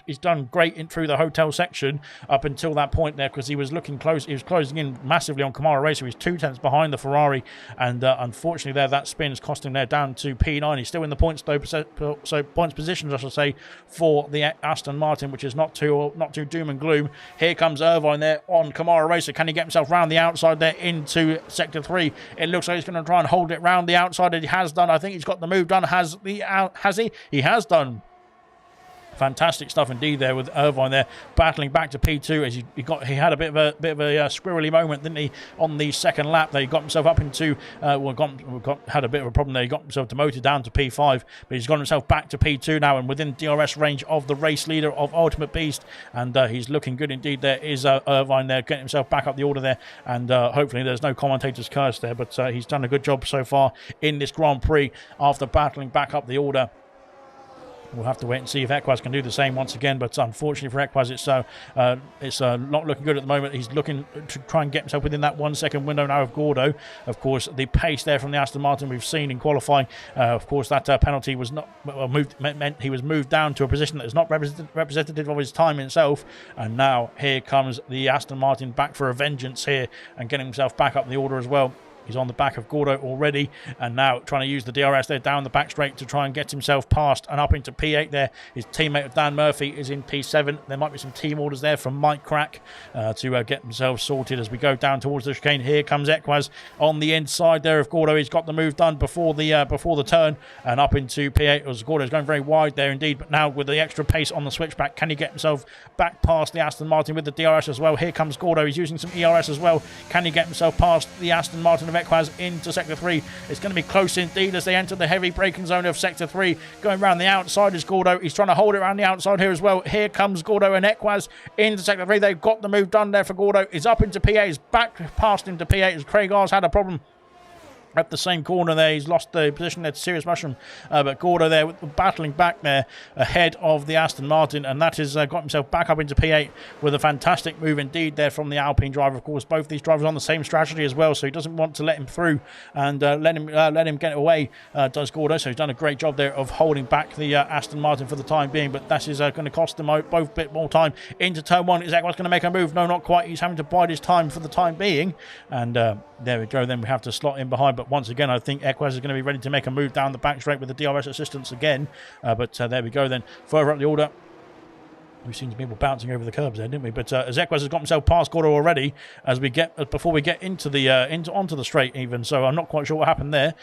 He's done great in through the hotel section up until that point there, because he was looking close. He was closing in massively on Kamara Racer. He's 2 tenths behind the Ferrari, and unfortunately there that spin is costing there down to P9. He's still in the points though, so points positions I should say for the Aston Martin, which is not too doom and gloom. Here comes Irvine there on Kamara Racer. Can he get himself round the outside there into sector 3? It looks like he's going to try and hold it round the outside, and he has done. I think he's got the move done. Has he? He has done. Fantastic stuff indeed there with Irvine there battling back to P2 as he had a bit of a squirrely moment, didn't he, on the second lap there. He got himself up into had a bit of a problem there. He got himself demoted down to P5, but he's got himself back to P2 now and within DRS range of the race leader of Ultimate Beast, and he's looking good indeed. There is Irvine there getting himself back up the order there, and hopefully there's no commentator's curse there, but he's done a good job so far in this Grand Prix after battling back up the order. We'll have to wait and see if Equaz can do the same once again, but unfortunately for Equaz, it's not looking good at the moment. He's looking to try and get himself within that 1 second window now of Gordo. Of course, the pace there from the Aston Martin we've seen in qualifying, of course, that penalty was not meant he was moved down to a position that is not representative of his time himself, and now here comes the Aston Martin back for a vengeance here and getting himself back up the order as well. He's on the back of Gordo already, and now trying to use the DRS there down the back straight to try and get himself past and up into P8 there. His teammate Dan Murphy is in P7. There might be some team orders there from Mike Crack to get themselves sorted as we go down towards the chicane. Here comes Equaz on the inside there of Gordo. He's got the move done before the turn and up into P8 as Gordo's going very wide there indeed, but now with the extra pace on the switchback, can he get himself back past the Aston Martin with the DRS as well? Here comes Gordo. He's using some ERS as well. Can he get himself past the Aston Martin of Equaz into sector 3? It's going to be close indeed as they enter the heavy braking zone of sector 3. Going around the outside is Gordo. He's trying to hold it around the outside here as well. Here comes Gordo and Equaz into sector 3. They've got the move done there for Gordo. He's up into P8. He's back past him to P8 as Craig R's had a problem at the same corner there. He's lost the position there to Serious Mushroom, but Gordo there battling back there ahead of the Aston Martin, and that has got himself back up into P8 with a fantastic move indeed there from the Alpine driver. Of course, both these drivers on the same strategy as well, so he doesn't want to let him through and let him get away, does Gordo. So he's done a great job there of holding back the Aston Martin for the time being, but that is going to cost them both a bit more time. Into turn 1, is Equaz going to make a move? No, not quite. He's having to bide his time for the time being, and there we go. Then we have to slot in behind, but once again I think Equaz is going to be ready to make a move down the back straight with the DRS assistance again, but there we go then. Further up the order, we've seen some people bouncing over the curbs there, didn't we? But as Equaz has got himself past Gordo already, as we get before we get into the onto the straight even. So I'm not quite sure what happened there.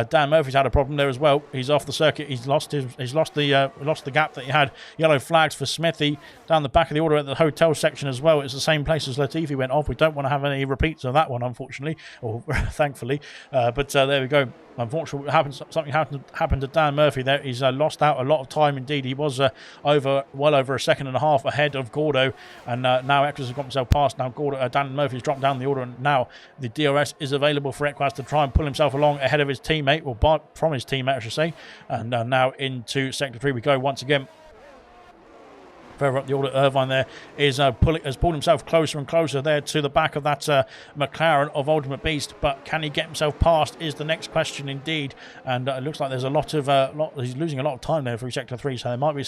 Dan Murphy's had a problem there as well. He's off the circuit. He's lost the gap that he had. Yellow flags for Smithy down the back of the order at the hotel section as well. It's the same place as Latifi went off. We don't want to have any repeats of that one, unfortunately, or thankfully. But there we go. Unfortunately, something happened to Dan Murphy there. He's lost out a lot of time indeed. He was well over a second and a half ahead of Gordo, and now Equaz has got himself past. Now Dan Murphy's dropped down the order, and now the DRS is available for Equaz to try and pull himself along ahead of his teammate, or from his teammate, I should say. And now into sector 3 we go once again. Further up the order, Irvine there has pulled himself closer and closer there to the back of that McLaren of Ultimate Beast, but can he get himself past is the next question indeed, and it looks like there's he's losing a lot of time there through sector 3, so there might be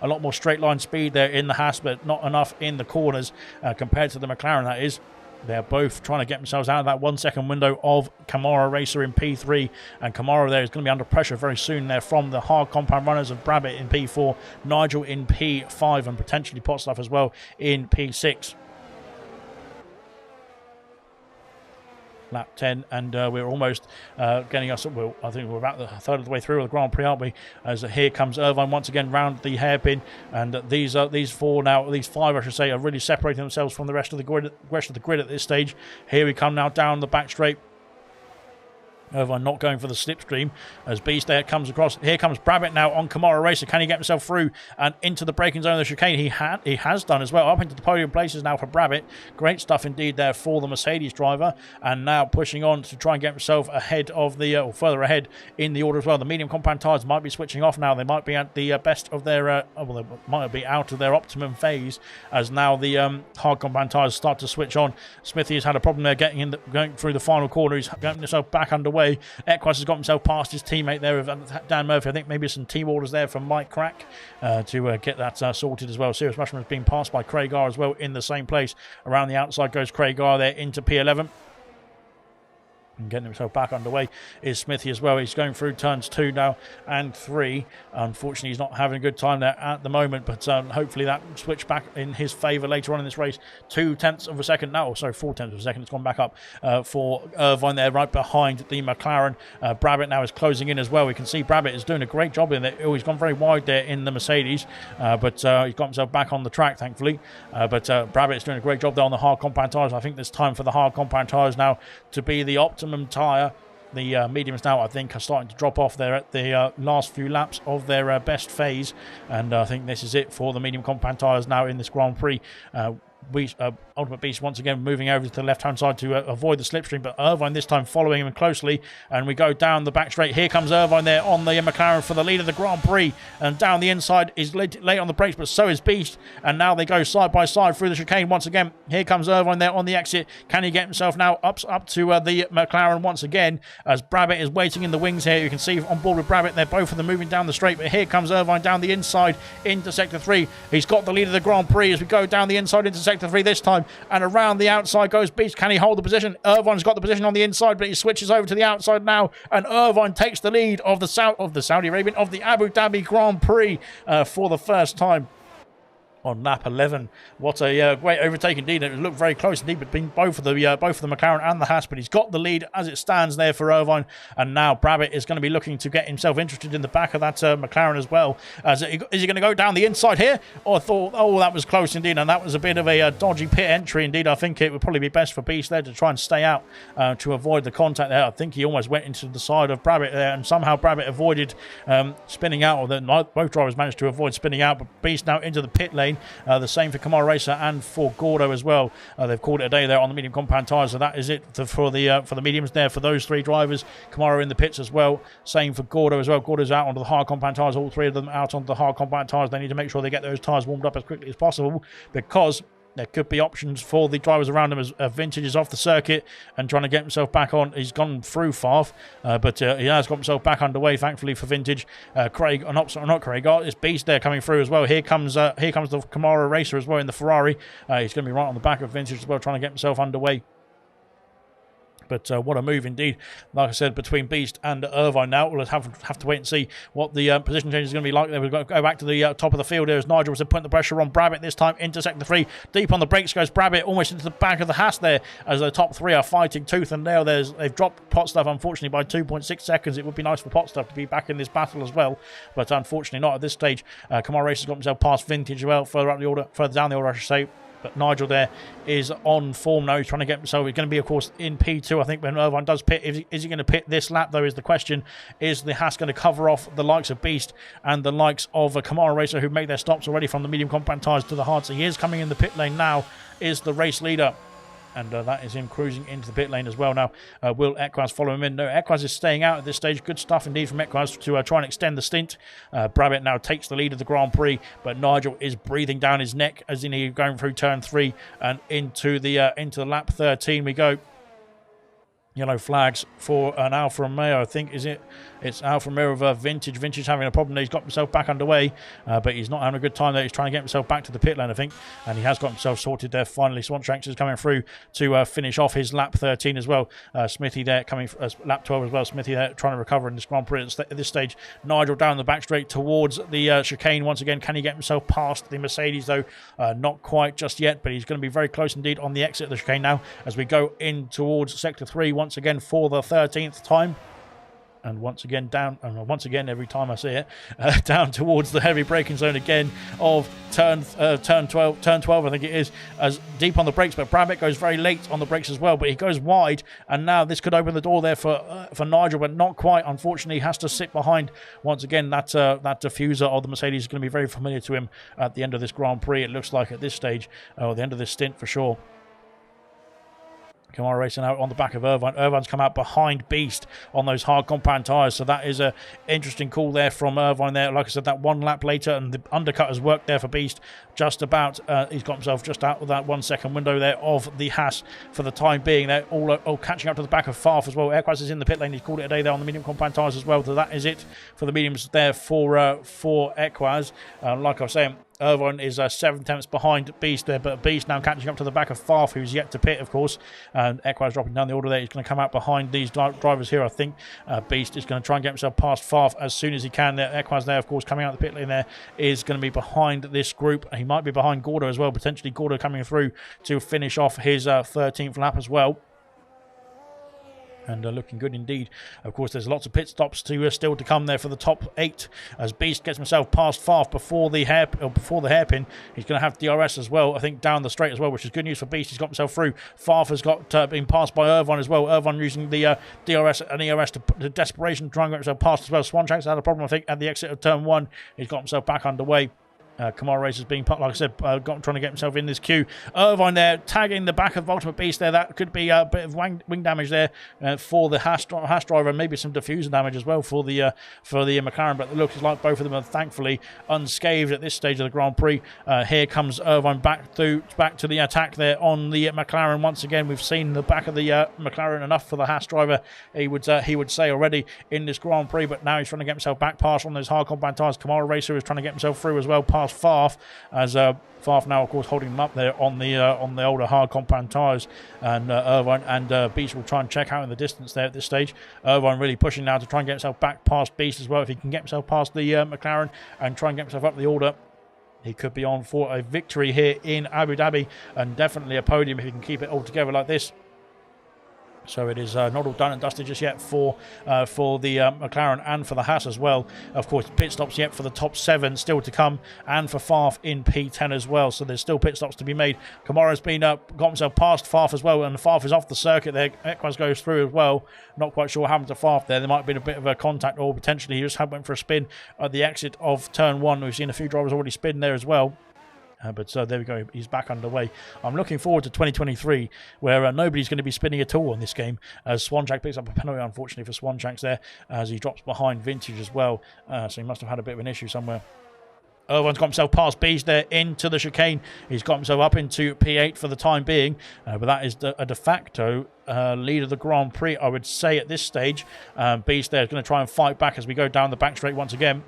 a lot more straight line speed there in the Haas, but not enough in the corners compared to the McLaren, that is. They're both trying to get themselves out of that 1 second window of Kamara Racer in P3, and Kamara there is going to be under pressure very soon there from the hard compound runners of Brabbit in P4, Nigel in P5, and potentially Potstuff as well in P6. Lap 10, and we're almost getting us. Well, I think we're about a third of the way through the Grand Prix, aren't we? As here comes Irvine once again round the hairpin, and these five, I should say, are really separating themselves from the rest of the grid at this stage. Here we come now down the back straight. Irvine not going for the slipstream as Beast there comes across. Here comes Brabbitt now on Kamara Racer. Can he get himself through and into the braking zone of the chicane? He has done as well. Up into the podium places now for Brabbitt. Great stuff indeed there for the Mercedes driver. And now pushing on to try and get himself ahead of the, or further ahead in the order as well. The medium compound tyres might be switching off now. They might be at the best of their, well, they might be out of their optimum phase as now the hard compound tyres start to switch on. Smithy has had a problem there going through the final corner. He's getting himself back underway. Equus has got himself past his teammate there with Dan Murphy. I think maybe some team orders there from Mike Crack to get that sorted as well. Serious Mushroom has been passed by Craig R as well in the same place. Around the outside goes Craig R there into P11. And getting himself back underway is Smithy as well. He's going through turns 2 now and 3. Unfortunately, he's not having a good time there at the moment, but hopefully that will switch back in his favour later on in this race. 0.2 of a second now, or sorry, 0.4 of a second. It's gone back up for Irvine there, right behind the McLaren. Brabbitt now is closing in as well. We can see Brabbitt is doing a great job in there. Oh, he's gone very wide there in the Mercedes, but he's got himself back on the track, thankfully. But Brabbitt is doing a great job there on the hard compound tyres. I think there's time for the hard compound tyres now to be the optimum tyre. The mediums now, I think, are starting to drop off there at the last few laps of their best phase, and I think this is it for the medium compound tyres now in this Grand Prix. Ultimate Beast once again moving over to the left hand side to avoid the slipstream, but Irvine this time following him closely, and we go down the back straight. Here comes Irvine there on the McLaren for the lead of the Grand Prix, and down the inside is late on the brakes, but so is Beast, and now they go side by side through the chicane once again. Here comes Irvine there on the exit. Can he get himself now up to the McLaren once again as Brabbitt is waiting in the wings here? You can see on board with Brabbitt, they're both of them moving down the straight, but here comes Irvine down the inside into sector 3. He's got the lead of the Grand Prix as we go down the inside into sector 3 this time, and around the outside goes Beast. Can he hold the position? Irvine's got the position on the inside, but he switches over to the outside now, and Irvine takes the lead of the Abu Dhabi Grand Prix for the first time on lap 11. What a great overtake indeed. It looked very close indeed between both of the McLaren and the Haas, but he's got the lead as it stands there for Irvine, and now Brabbitt is going to be looking to get himself interested in the back of that McLaren as well. Is he going to go down the inside here? Or I thought, oh, that was close indeed, and that was a bit of a dodgy pit entry indeed. I think it would probably be best for Beast there to try and stay out to avoid the contact there. I think he almost went into the side of Brabbitt there, and somehow Brabbitt avoided spinning out, or both drivers managed to avoid spinning out, but Beast now into the pit lane. The same for Kamara Racer and for Gordo as well. They've called it a day there on the medium compound tyres, so that is it for the mediums there for those three drivers. Kamara in the pits as well. Same for Gordo as well. Gordo's out onto the hard compound tyres. All three of them out onto the hard compound tyres. They need to make sure they get those tyres warmed up as quickly as possible, because there could be options for the drivers around him as Vintage is off the circuit and trying to get himself back on. He's gone through Farf, but he has got himself back underway, thankfully for Vintage. Craig, not Craig, it's Beast there coming through as well. Here comes the Kamara Racer as well in the Ferrari. He's going to be right on the back of Vintage as well, trying to get himself underway. But what a move indeed, like I said, between Beast and Irvine now. We'll have to wait and see what the position change is going to be like. We've got to go back to the top of the field here as Nigel was putting the pressure on Brabbitt this time into sector 3. Deep on the brakes goes Brabbitt, almost into the back of the Haas there as the top three are fighting tooth and nail. They've dropped Potstuff, unfortunately, by 2.6 seconds. It would be nice for Potstuff to be back in this battle as well, but unfortunately not at this stage. Kamara Racer's got himself past Vintage as well, further down the order, I should say. But Nigel there is on form now. He's trying to get himself. He's going to be, of course, in P2. I think when Irvine does pit, is he going to pit this lap, though, is the question. Is the Haas going to cover off the likes of Beast and the likes of a Kamara Racer who make their stops already from the medium compound tyres to the hard? So he is coming in the pit lane now, is the race leader. And that is him cruising into the pit lane as well now. Will Equaz follow him in? No, Equaz is staying out at this stage. Good stuff indeed from Equaz to try and extend the stint. Brabbitt now takes the lead of the Grand Prix, but Nigel is breathing down his neck as he's going through turn 3 and into the lap 13 we go. Yellow flags for an Alfa Romeo, I think, is it? It's Alfa Romeo with Vintage. Vintage having a problem there. He's got himself back underway, but he's not having a good time there. He's trying to get himself back to the pit lane, I think, and he has got himself sorted there finally. Swanshanks is coming through to finish off his lap 13 as well. Smithy there coming lap 12 as well. Smithy there trying to recover in this Grand Prix at this stage. Nigel down the back straight towards the chicane once again. Can he get himself past the Mercedes though? Not quite just yet, but he's going to be very close indeed on the exit of the chicane now as we go in towards sector 3 once again for the 13th time. And once again down, and once again every time I see it, down towards the heavy braking zone again of turn 12 I think it is, as deep on the brakes, but Brabbitt goes very late on the brakes as well, but he goes wide, and now this could open the door there for Nigel, but not quite. Unfortunately, he has to sit behind once again. That diffuser of the Mercedes is going to be very familiar to him at the end of this Grand Prix, it looks like, at this stage, or the end of this stint for sure. Kamara racing out on the back of Irvine. Irvine's come out behind Beast on those hard compound tyres, so that is a interesting call there from Irvine there. Like I said, that 1 lap later, and the undercut has worked there for Beast just about. He's got himself just out of that 1 second window there of the Haas for the time being. They're all catching up to the back of Farf as well. Airquaz is in the pit lane. He's called it a day there on the medium compound tyres as well, so that is it for the mediums there for Airquaz. Like I was saying, Irvine is 7 tenths behind Beast there, but Beast now catching up to the back of Farf, who's yet to pit, of course. And Equaz dropping down the order there. He's going to come out behind these drivers here, I think. Beast is going to try and get himself past Farf as soon as he can. Equaz there, of course, coming out of the pit lane there, is going to be behind this group. He might be behind Gordo as well, potentially Gordo coming through to finish off his 13th lap as well. And looking good indeed. Of course, there's lots of pit stops still to come there for the top 8 as Beast gets himself past Farf before the hairpin. He's going to have DRS as well, I think, down the straight as well, which is good news for Beast. He's got himself through. Farf has got been passed by Irvine as well. Irvine using the DRS and ERS to desperation to try and get himself past as well. Swanshanks had a problem, I think, at the exit of turn 1. He's got himself back underway. Kamara Racer's being, like I said, trying to get himself in this queue. Irvine there, tagging the back of Ultimate Beast there. That could be a bit of wing damage there for the Haas driver, and maybe some diffuser damage as well for the McLaren. But it looks like both of them are thankfully unscathed at this stage of the Grand Prix. Here comes Irvine back to the attack there on the McLaren. Once again, we've seen the back of the McLaren enough for the Haas driver, he would say already in this Grand Prix. But now he's trying to get himself back past on those hard compound tyres. Kamara Racer is trying to get himself through as well, past Farf, as Farf now, of course, holding them up there on the older hard compound tyres, and Irvine and Beast will try and check out in the distance there at this stage. Irvine really pushing now to try and get himself back past Beast as well. If he can get himself past the McLaren and try and get himself up the order, he could be on for a victory here in Abu Dhabi, and definitely a podium if he can keep it all together like this. So it is not all done and dusted just yet for the McLaren and for the Haas as well. Of course, pit stops yet for the top 7 still to come, and for Farf in P10 as well. So there's still pit stops to be made. Kamara's been got himself past Farf as well, and Farf is off the circuit there. Equaz goes through as well. Not quite sure what happened to Farf there. There might have been a bit of a contact, or potentially he just went for a spin at the exit of turn 1. We've seen a few drivers already spin there as well. But there we go, he's back underway. I'm looking forward to 2023, where nobody's going to be spinning at all on this game, as Swanshank picks up a penalty, unfortunately, for Swanshanks there, as he drops behind Vintage as well. So he must have had a bit of an issue somewhere. Irvine's got himself past Beast there into the chicane. He's got himself up into P8 for the time being, but that is a de facto lead of the Grand Prix, I would say, at this stage. Beast there is going to try and fight back as we go down the back straight once again.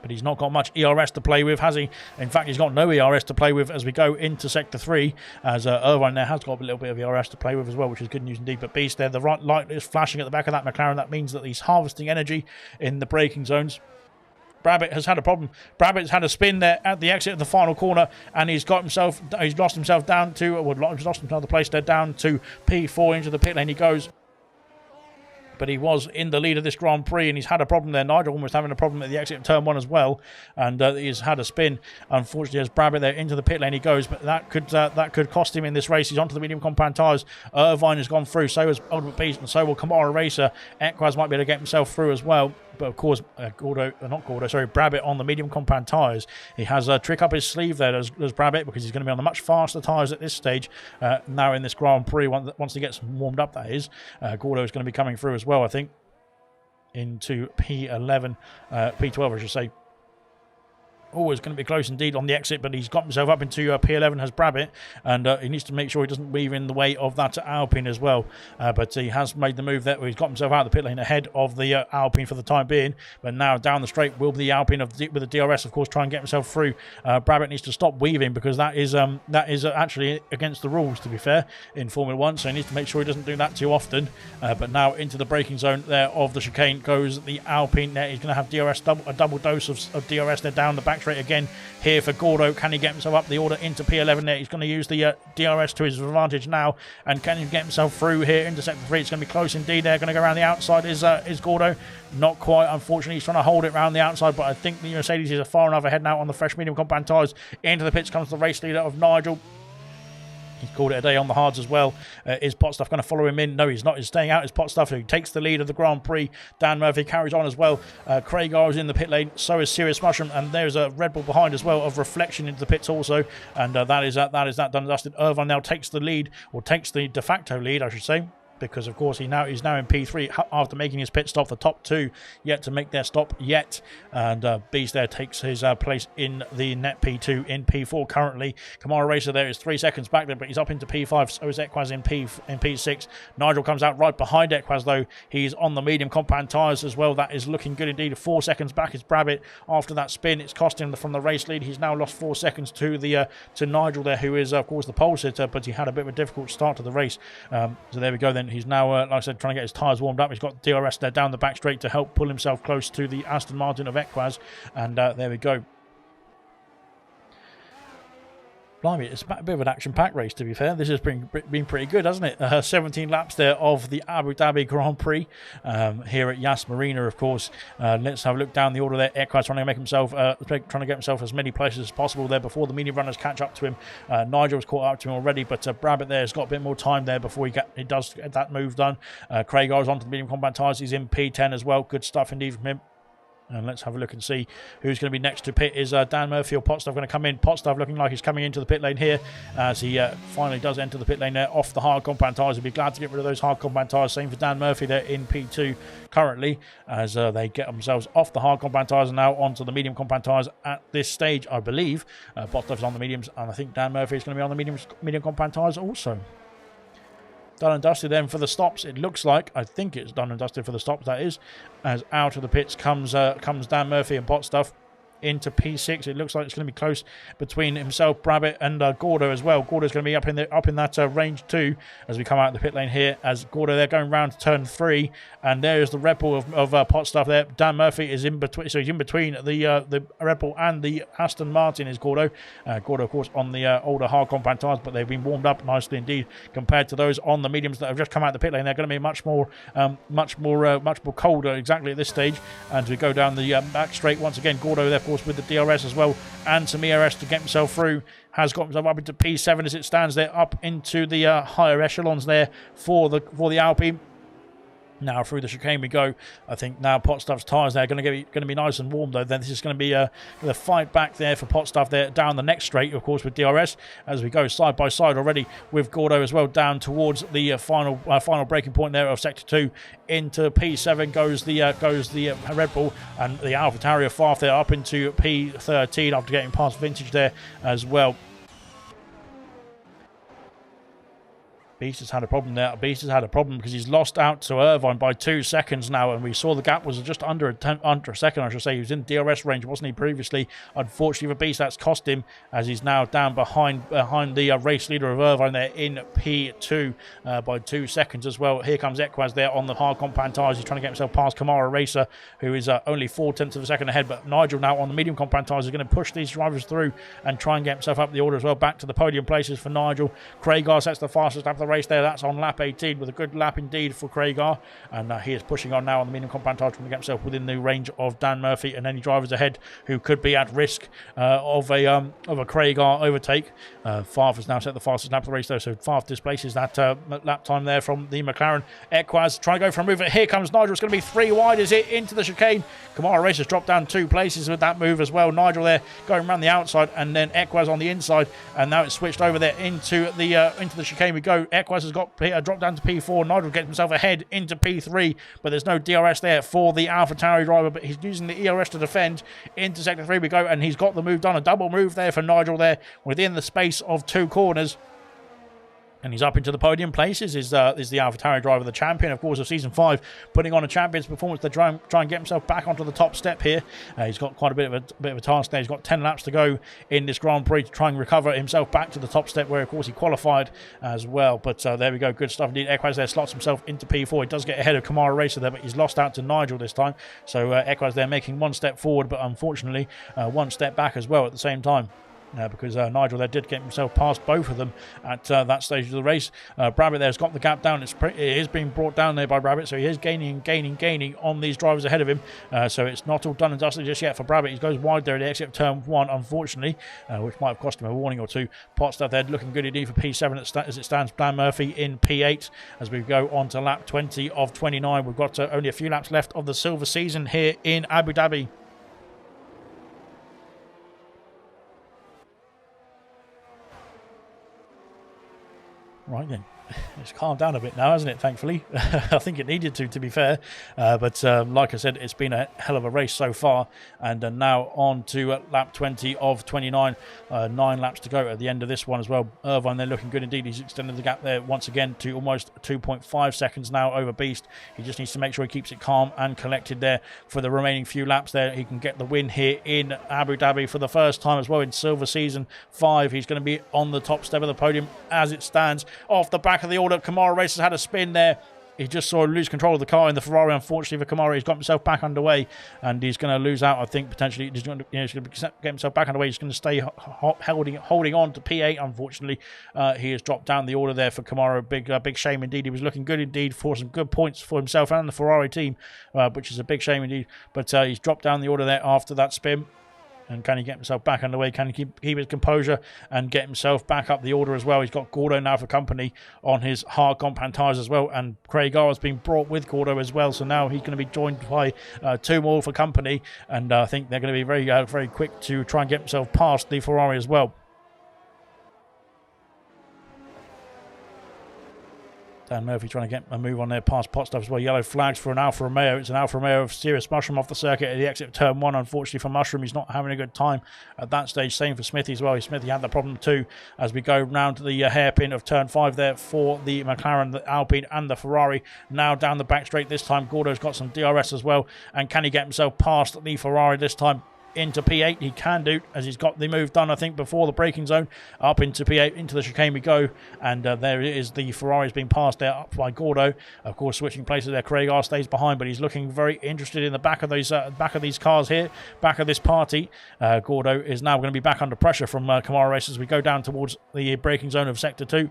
But he's not got much ERS to play with, has he? In fact, he's got no ERS to play with as we go into Sector 3, as Irvine there has got a little bit of ERS to play with as well, which is good news indeed. But Beast there, the right light is flashing at the back of that McLaren. That means that he's harvesting energy in the braking zones. Brabbitt has had a problem. Brabbitt's had a spin there at the exit of the final corner, and he's lost himself down to, he's lost another place there, down to P4 into the pit lane he goes. But he was in the lead of this Grand Prix, and he's had a problem there. Nigel almost having a problem at the exit of turn 1 as well, and he's had a spin. Unfortunately, as Brabbitt there into the pit lane he goes, but that could cost him in this race. He's onto the medium compound tyres. Irvine has gone through, so has Ultimate Beast, and so will Kamara Racer. Equaz might be able to get himself through as well. But of course, Brabbitt on the medium compound tyres. He has a trick up his sleeve there as Brabbitt, because he's going to be on the much faster tyres at this stage. Now in this Grand Prix, once he gets warmed up, that is. Gordo is going to be coming through as well, I think, into P11, P12, I should say. Oh, it's going to be close indeed on the exit, but he's got himself up into P11 as Brabbitt, and he needs to make sure he doesn't weave in the way of that Alpine as well. But he has made the move there, where he's got himself out of the pit lane ahead of the Alpine for the time being. But now down the straight will be the Alpine with the DRS, of course, try and get himself through. Brabbitt needs to stop weaving, because that is actually against the rules, to be fair, in Formula 1. So he needs to make sure he doesn't do that too often. But now into the braking zone there of the chicane goes the Alpine. There he's going to have DRS, a double dose of DRS there down the back back straight again here for Gordo. Can he get himself up the order into P11 there? He's going to use the DRS to his advantage now, and can he get himself through here into sector 3? It's going to be close indeed there. Going to go around the outside is Gordo. Not quite, unfortunately. He's trying to hold it around the outside, but I think the Mercedes is far enough ahead now on the fresh medium compound tyres. Into the pits comes the race leader of Nigel. He's called it a day on the hards as well. Is Potstuff going to follow him in? No, he's not. He's staying out. Is Potstuff, who takes the lead of the Grand Prix. Dan Murphy carries on as well. Craigar is in the pit lane. So is Serious Mushroom. And there's a Red Bull behind as well of Reflection into the pits also. And that is that done and dusted. Irvine now takes the lead, or takes the de facto lead, I should say. Because of course he's now in P3 after making his pit stop. The top two yet to make their stop yet, and Beast there takes his place in the net P2 in P4 currently. Kamara Racer there is 3 seconds back there, but he's up into P5. So is Equaz in P6. Nigel comes out right behind Equaz though. He's on the medium compound tyres as well. That is looking good indeed. 4 seconds back is Brabbit after that spin. It's cost him from the race lead. He's now lost 4 seconds to Nigel there, who is of course the pole sitter, but he had a bit of a difficult start to the race. So there we go then. He's now, like I said, trying to get his tyres warmed up. He's got DRS there down the back straight to help pull himself close to the Aston Martin of Equaz. And there we go. Blimey, it's a bit of an action-packed race, to be fair. This has been pretty good, hasn't it? 17 laps there of the Abu Dhabi Grand Prix here at Yas Marina, of course. Let's have a look down the order there. Equaz trying to make himself, trying to get himself as many places as possible there before the medium runners catch up to him. Nigel's caught up to him already, but Brabbit there has got a bit more time there before he does get that move done. Craigar's onto the medium combat tyres. He's in P10 as well. Good stuff indeed from him. And let's have a look and see who's going to be next to pit. Is Dan Murphy or Potstuff going to come in? Potstuff looking like he's coming into the pit lane here as he finally does enter the pit lane there off the hard compound tyres. He'll be glad to get rid of those hard compound tyres. Same for Dan Murphy there in P2 currently as they get themselves off the hard compound tyres and now onto the medium compound tyres at this stage, I believe. Potstuff's on the mediums, and I think Dan Murphy is going to be on the medium compound tyres also. Done and dusted then for the stops, it looks like. I think it's done and dusted for the stops, that is. As out of the pits comes Dan Murphy and Potstuff into P6. It looks like it's going to be close between himself, Brabbit, and Gordo as well. Gordo's going to be up in that range 2 as we come out of the pit lane here. As Gordo there going round to turn 3, and there is the Red Bull of Potstuff there. Dan Murphy is in between, so he's in between the Red Bull and the Aston Martin is Gordo. Gordo, of course, on the older hard compound tyres, but they've been warmed up nicely indeed compared to those on the mediums that have just come out of the pit lane. They're going to be much more colder exactly at this stage. And we go down the back straight once again. Gordo there, with the DRS as well, and some ERS to get himself through. Has got himself up into P7 as it stands there, up into the higher echelons there for the Alpine. Now through the chicane we go. I think now Potstuff's tyres there are going to be nice and warm though. Then this is going to be the fight back there for Potstuff there down the next straight, of course, with DRS as we go side by side already with Gordo as well down towards the final breaking point there of sector 2. Into P7 goes the Red Bull, and the AlphaTauri of Farf there up into P13 after getting past Vintage there as well. Beast has had a problem there. Beast has had a problem because he's lost out to Irvine by 2 seconds now, and we saw the gap was just under a second, I should say. He was in DRS range, wasn't he, previously? Unfortunately for Beast, that's cost him as he's now down behind the race leader of Irvine there in P2 by 2 seconds as well. Here comes Equaz there on the hard compound tyres. He's trying to get himself past Kamara Racer, who is only 0.4 of a second ahead, but Nigel now on the medium compound tyres is going to push these drivers through and try and get himself up the order as well. Back to the podium places for Nigel. Craigar sets the fastest lap of the race there. That's on lap 18 with a good lap indeed for Craigar, and he is pushing on now on the medium compound tyre trying to get himself within the range of Dan Murphy and any drivers ahead who could be at risk of a Craigar overtake. Farf has now set the fastest lap of the race though, so Farf displaces that lap time there from the McLaren. Equaz trying to go for a move. Here comes Nigel. It's going to be 3 wide as it into the chicane. Kamara Racers dropped down 2 places with that move as well. Nigel there going around the outside, and then Equaz on the inside, and now it's switched over there into the chicane we go. Equaz has got dropped down to P4. Nigel gets himself ahead into P3, but there's no DRS there for the AlphaTauri driver, but he's using the ERS to defend. Into sector 3 we go, and he's got the move done. A double move there for Nigel there within the space of 2 corners. And he's up into the podium places. Is the AlphaTauri driver, the champion, of course, of Season 5, putting on a champion's performance to try and get himself back onto the top step here. He's got quite a bit of a task there. He's got 10 laps to go in this Grand Prix to try and recover himself back to the top step, where, of course, he qualified as well. But there we go. Good stuff indeed. Equaz there slots himself into P4. He does get ahead of Kamara Racer there, but he's lost out to Nigel this time. So Equaz there making one step forward, but unfortunately one step back as well at the same time. Because Nigel there did get himself past both of them at that stage of the race. Brabbit there's got the gap down. It is being brought down there by Brabbit, so he is gaining on these drivers ahead of him. So it's not all done and dusted just yet for Brabbit. He goes wide there at the exit of turn 1, unfortunately, which might have cost him a warning or two. Potstuff there looking good indeed for P7 as it stands. Dan Murphy in P8 as we go on to lap 20 of 29. We've got only a few laps left of the silver season here in Abu Dhabi. Right then, it's calmed down a bit now, hasn't it, thankfully? I think it needed to be fair. But like I said, it's been a hell of a race so far. And now on to lap 20 of 29. 9 laps to go at the end of this one as well. Irvine, they're looking good indeed. He's extended the gap there once again to almost 2.5 seconds now over Beast. He just needs to make sure he keeps it calm and collected there for the remaining few laps there. He can get the win here in Abu Dhabi for the first time as well in Silver Season 5. He's going to be on the top step of the podium as it stands. Off the back of the order, Kamara Racers had a spin there. He just saw lose control of the car in the Ferrari. Unfortunately for Kamara, he's got himself back underway, and he's going to lose out. I think potentially he's going to get himself back underway. He's going to stay holding on to P8. Unfortunately, he has dropped down the order there for Kamara. Big shame indeed. He was looking good indeed for some good points for himself and the Ferrari team, which is a big shame indeed. But he's dropped down the order there after that spin. And can he get himself back underway? Can he keep his composure and get himself back up the order as well? He's got Gordo now for company on his hard compound tyres as well. And Craig R has been brought with Gordo as well. So now he's going to be joined by 2 more for company. And I think they're going to be very quick to try and get himself past the Ferrari as well. Dan Murphy trying to get a move on there past Potstuff as well. Yellow flags for an Alfa Romeo. It's an Alfa Romeo of Serious Mushroom off the circuit at the exit of turn 1. Unfortunately for Mushroom, he's not having a good time at that stage. Same for Smithy as well. Smithy had that problem too as we go round to the hairpin of turn 5 there for the McLaren, the Alpine and the Ferrari. Now down the back straight this time. Gordo's got some DRS as well. And can he get himself past the Ferrari this time? Into P8, he can do, as he's got the move done, I think, before the braking zone. Up into P8, into the chicane we go, and there it is. The Ferrari's being passed there up by Gordo. Of course, switching places there. Craig R stays behind, but he's looking very interested in the back of these cars here, back of this party. Gordo is now going to be back under pressure from Kamara Racers as we go down towards the braking zone of Sector 2.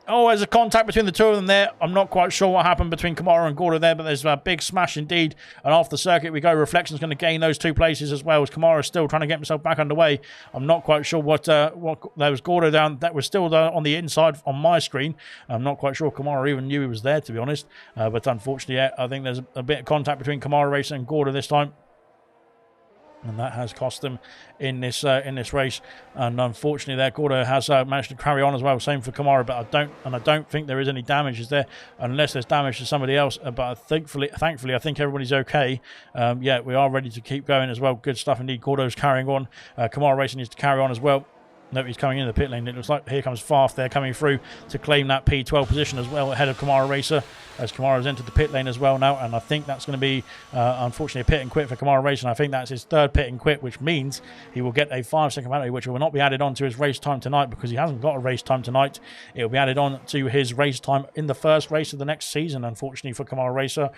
Oh, there's a contact between the two of them there. I'm not quite sure what happened between Kamara and Gordo there, but there's a big smash indeed. And off the circuit we go. Reflection's going to gain those 2 places as well, as Kamara's still trying to get himself back underway. I'm not quite sure what there was Gordo down. That was still on the inside on my screen. I'm not quite sure Kamara even knew he was there, to be honest. But unfortunately, I think there's a bit of contact between Kamara Racing and Gordo this time. And that has cost them in this race. And unfortunately, there Gordo has managed to carry on as well. Same for Kamara, but I don't think there is any damages there, unless there's damage to somebody else. But thankfully, I think everybody's okay. Yeah, we are ready to keep going as well. Good stuff indeed. Gordo's carrying on. Kamara Racing needs to carry on as well. No, he's coming in the pit lane. It looks like here comes Farf there coming through to claim that P12 position as well ahead of Kamara Racer, as Kamara's entered the pit lane as well now. And I think that's going to be, unfortunately, a pit and quit for Kamara Racer. And I think that's his 3rd pit and quit, which means he will get a 5-second penalty, which will not be added on to his race time tonight because he hasn't got a race time tonight. It will be added on to his race time in the first race of the next season, unfortunately, for Kamara Racer,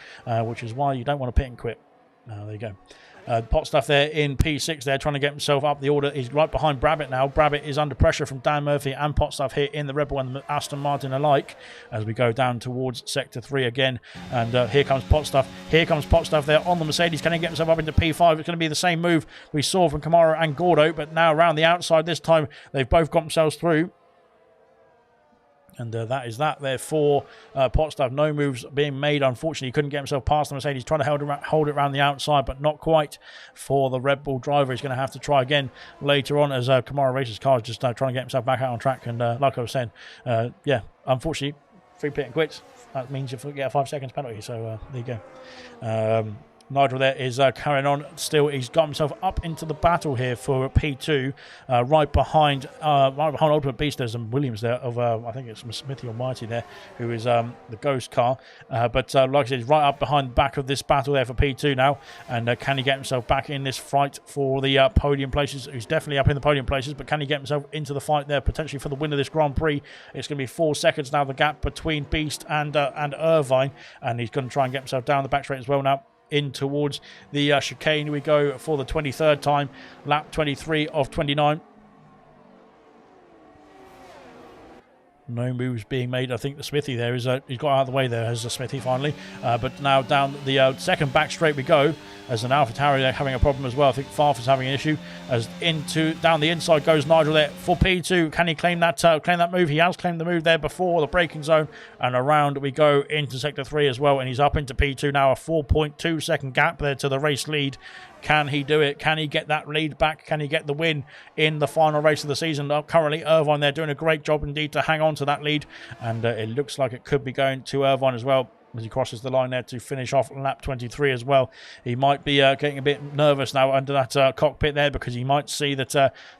which is why you don't want to pit and quit. There you go. Potstuff there in P6 there, trying to get himself up the order. He's right behind Brabbit now. Brabbit is under pressure from Dan Murphy and Potstuff here in the Red Bull and the Aston Martin alike as we go down towards Sector 3 again. And here comes Potstuff. Here comes Potstuff there on the Mercedes. Can he get himself up into P5? It's going to be the same move we saw from Kamara and Gordo, but now around the outside this time, they've both got themselves through. And that is that there for Potstuff. No moves being made. Unfortunately, he couldn't get himself past the Mercedes. Trying to hold it around the outside, but not quite for the Red Bull driver. He's going to have to try again later on as Kamara Racer's car is just trying to get himself back out on track. And like I was saying, yeah, unfortunately, 3 pit and quits. That means you get a 5 seconds penalty. So there you go. Nigel there is carrying on still. He's got himself up into the battle here for P2, right behind Ultimate Beast. There's some Williams there of I think it's Smithy Almighty there, who is the ghost car. But like I said, he's right up behind the back of this battle there for P2 now. And can he get himself back in this fight for the podium places? He's definitely up in the podium places, but can he get himself into the fight there potentially for the win of this Grand Prix? It's going to be 4 seconds now, the gap between Beast and Irvine, and he's going to try and get himself down the back straight as well now. In towards the chicane we go for the 23rd time, lap 23 of 29. No moves being made. I think the Smithy there is he's got out of the way there as the Smithy finally, but now down the second back straight we go as an AlphaTauri they're having a problem as well. I think Farf's having an issue as down the inside goes Nigel there for P2. Can he claim that move? He has claimed the move there before the braking zone, and around we go into sector 3 as well, and he's up into P2 now, a 4.2 second gap there to the race lead. Can he do it? Can he get that lead back? Can he get the win in the final race of the season? Currently, Irvine, they're doing a great job indeed to hang on to that lead. And it looks like it could be going to Irvine as well as he crosses the line there to finish off lap 23 as well. He might be getting a bit nervous now under that cockpit there, because he might see that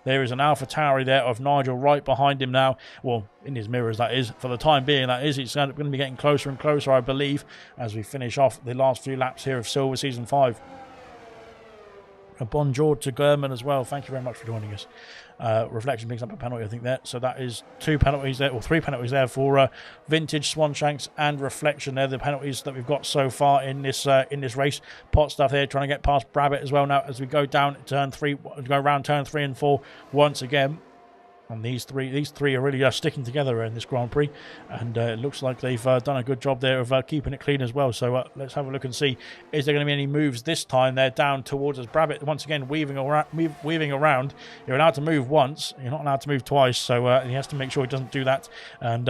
there is an AlphaTauri there of Nigel right behind him now. Well, in his mirrors, that is. For the time being, that is. It's going to be getting closer and closer, I believe, as we finish off the last few laps here of Silver Season 5. A bonjour to Gurman as well. Thank you very much for joining us. Reflection picks up a penalty, I think, there. So that is 2 penalties there, or 3 penalties there for Vintage, Swanshanks, and Reflection. They're the penalties that we've got so far in this race. Pot stuff there, trying to get past Brabbit as well now as we go down turn 3, go around turn 3 and 4 once again. And these three are really sticking together in this Grand Prix, and it looks like they've done a good job there of keeping it clean as well. So let's have a look and see, is there going to be any moves this time? They're down towards us. Brabbit once again weaving around. You're allowed to move once, you're not allowed to move twice, so he has to make sure he doesn't do that and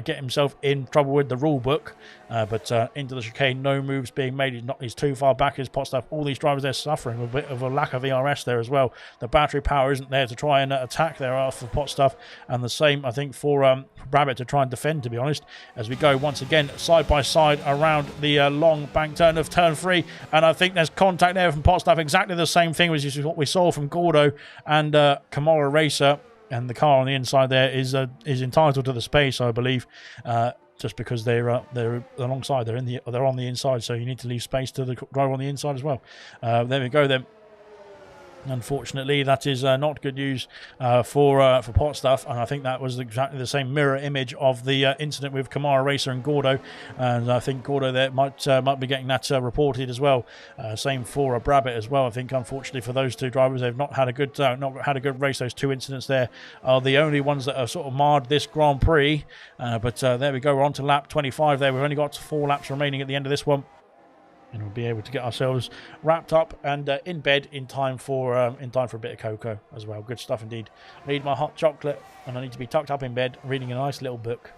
get himself in trouble with the rule book. But into the chicane, no moves being made. He's too far back. His pot stuff. All these drivers, they're suffering a bit of a lack of ERS there as well. The battery power isn't there to try and attack there after pot stuff, and the same I think for Brabbit to try and defend, to be honest, as we go once again side by side around the long bank turn of turn 3, and I think there's contact there from pot stuff, exactly the same thing as what we saw from Gordo and Kamara Racer, and the car on the inside there is entitled to the space, I believe, just because they're alongside, they're on the inside, so you need to leave space to the driver on the inside as well. There we go then. Unfortunately, that is not good news for pot stuff, and I think that was exactly the same mirror image of the incident with Kamara Racer and Gordo, and I think Gordo there might be getting that reported as well. Same for Brabbit as well. I think unfortunately for those two drivers, they've not had a good race. Those two incidents there are the only ones that have sort of marred this Grand Prix. But there we go. We're on to lap 25. There, we've only got 4 laps remaining at the end of this one. And we'll be able to get ourselves wrapped up and in bed in time for a bit of cocoa as well. Good stuff indeed. I need my hot chocolate, and I need to be tucked up in bed reading a nice little book,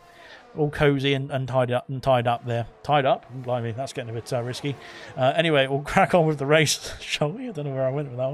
all cozy and tied up there. Tied up? Blimey, that's getting a bit risky. Anyway, we'll crack on with the race, shall we? I don't know where I went with that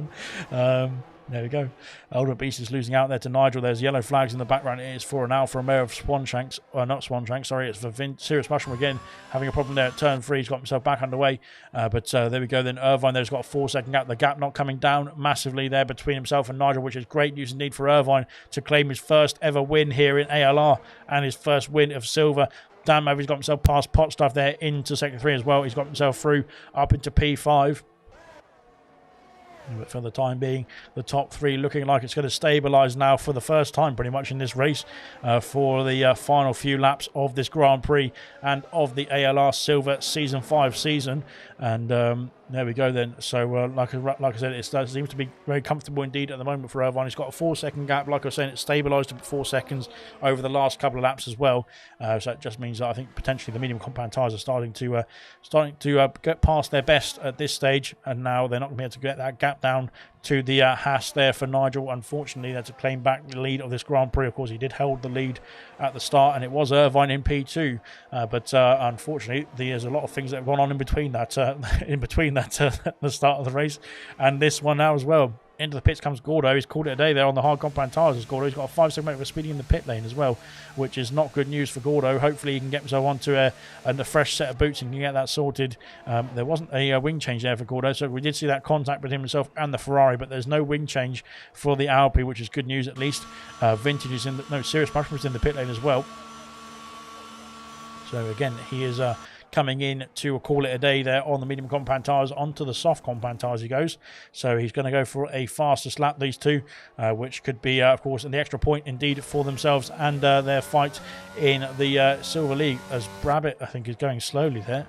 one. There we go. Ultimate Beast is losing out there to Nigel. There's yellow flags in the background. It is for an Alfa Romeo of Swanshanks. Not Swanshanks, sorry. It's for Serious Mushroom again. Having a problem there at turn 3. He's got himself back underway. But there we go then. Irvine there's got a 4-second gap. The gap not coming down massively there between himself and Nigel, which is great news indeed for Irvine to claim his first ever win here in ALR and his first win of silver. Dan Maverick's got himself past pot stuff there into sector 3 as well. He's got himself through up into P5. But for the time being, the top 3 looking like it's going to stabilise now for the first time pretty much in this race for the final few laps of this Grand Prix and of the ALR Silver Season 5 season. And there we go then. So like I said, it seems to be very comfortable indeed at the moment for Irvine. He's got a 4-second gap. Like I was saying, it's stabilised to 4 seconds over the last couple of laps as well. So it just means that I think potentially the medium compound tyres are starting to get past their best at this stage, and now they're not going to be able to get that gap down to the Haas there for Nigel. Unfortunately, that's to claim back the lead of this Grand Prix. Of course, he did hold the lead at the start, and it was Irvine in P2. But unfortunately, there's a lot of things that have gone on in between that, at the start of the race, and this one now as well. Into the pits comes Gordo. He's called it a day there on the hard compound tyres as Gordo. He's got a 5-second break for speeding in the pit lane as well, which is not good news for Gordo. Hopefully he can get himself onto a fresh set of boots and can get that sorted. There wasn't a wing change there for Gordo, so we did see that contact between himself and the Ferrari, but there's no wing change for the Alpine, which is good news at least. Vintage is in no serious punishment is in the pit lane as well. So again, he is coming in to call it a day there on the medium compound tyres. Onto the soft compound tyres he goes. So he's going to go for a fastest lap, these two, which could be, of course, an extra point indeed for themselves and their fight in the Silver League, as Brabbit, I think, is going slowly there.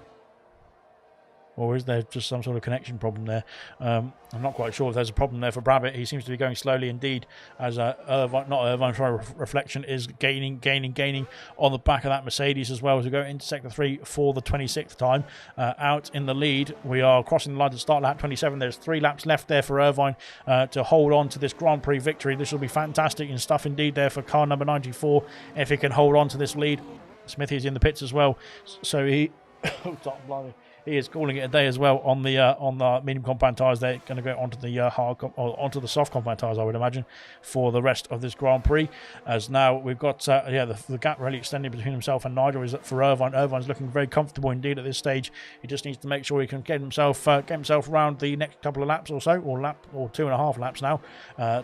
Or is there just some sort of connection problem there? I'm not quite sure if there's a problem there for Brabbit. He seems to be going slowly indeed, as Reflection is gaining on the back of that Mercedes as well as we go into Sector 3 for the 26th time. Out in the lead, we are crossing the line to start lap 27. There's 3 laps left there for Irvine to hold on to this Grand Prix victory. This will be fantastic and stuff indeed there for car number 94 if he can hold on to this lead. Smithy is in the pits as well, so he... He is calling it a day as well on the medium compound tyres. They're going to go onto the onto the soft compound tyres, I would imagine, for the rest of this Grand Prix. As now we've got the gap really extending between himself and Nigel is for Irvine. Irvine's looking very comfortable indeed at this stage. He just needs to make sure he can get himself around the next couple of laps or so, or 2.5 laps now,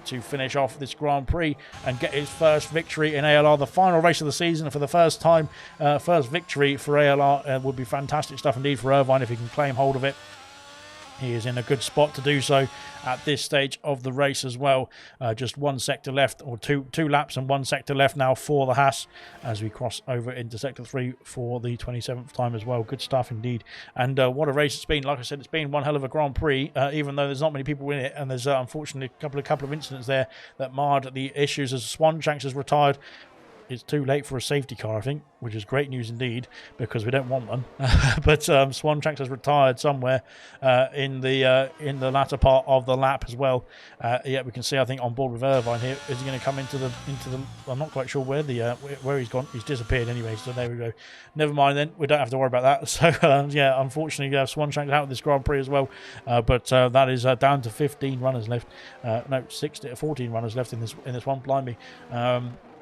to finish off this Grand Prix and get his first victory in ALR, the final race of the season for the first time. First victory for ALR would be fantastic stuff indeed for Irvine if he can claim hold of it. He is in a good spot to do so at this stage of the race as well. Just one sector left, or two laps and one sector left now for the Haas as we cross over into Sector 3 for the 27th time as well. Good stuff indeed. And what a race it's been. Like I said, it's been one hell of a Grand Prix, even though there's not many people in it, and there's unfortunately a couple of incidents there that marred the issues as Swanshanks has retired. It's too late for a safety car, I think, which is great news indeed, because we don't want one. But Swanshanks has retired somewhere in the latter part of the lap as well. Yeah, we can see, I think, on board with Irvine here. Is he going to come into the? I'm not quite sure where he's gone. He's disappeared anyway. So there we go. Never mind then. We don't have to worry about that. So yeah, unfortunately, Swanshanks out of this Grand Prix as well. But that is down to 15 runners left. No, 14 runners left in this one. Blimey.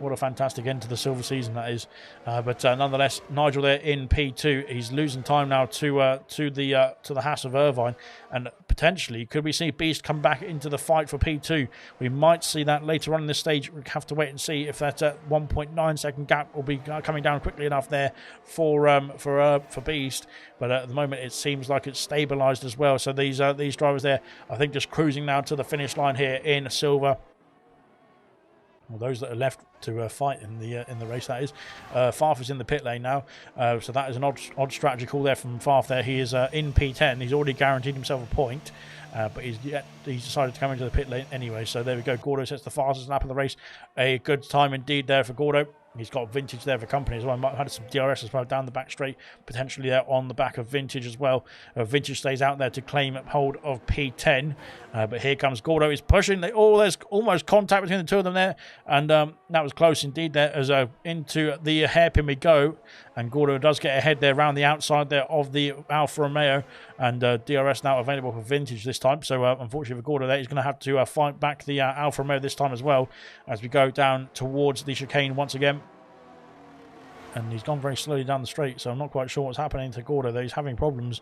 What a fantastic end to the silver season that is. But nonetheless, Nigel there in P2. He's losing time now to the Haas of Irvine, and potentially could we see Beast come back into the fight for P2? We might see that later on in this stage. We have to wait and see if that 1.9 second gap will be coming down quickly enough there for Beast. But at the moment, it seems like it's stabilised as well. So these drivers there, I think, just cruising now to the finish line here in silver. Well, those that are left to fight in the race, that is. Farf is in the pit lane now, so that is an odd strategy call there from Farf there. He is in P10. He's already guaranteed himself a point, but he's decided to come into the pit lane anyway. So there we go. Gordo sets the fastest lap of the race. A good time indeed there for Gordo. He's got Vintage there for company as well. Might have had some DRS as well down the back straight, potentially there on the back of Vintage as well. Vintage stays out there to claim hold of P10. But here comes Gordo. He's pushing. There's almost contact between the two of them there. And that was close indeed there as into the hairpin we go. And Gordo does get ahead there around the outside there of the Alfa Romeo. And DRS now available for Vintage this time. So unfortunately for Gordo there, he's going to have to fight back the Alfa Romeo this time as well as we go down towards the chicane once again. And he's gone very slowly down the straight, so I'm not quite sure what's happening to Gordo, though he's having problems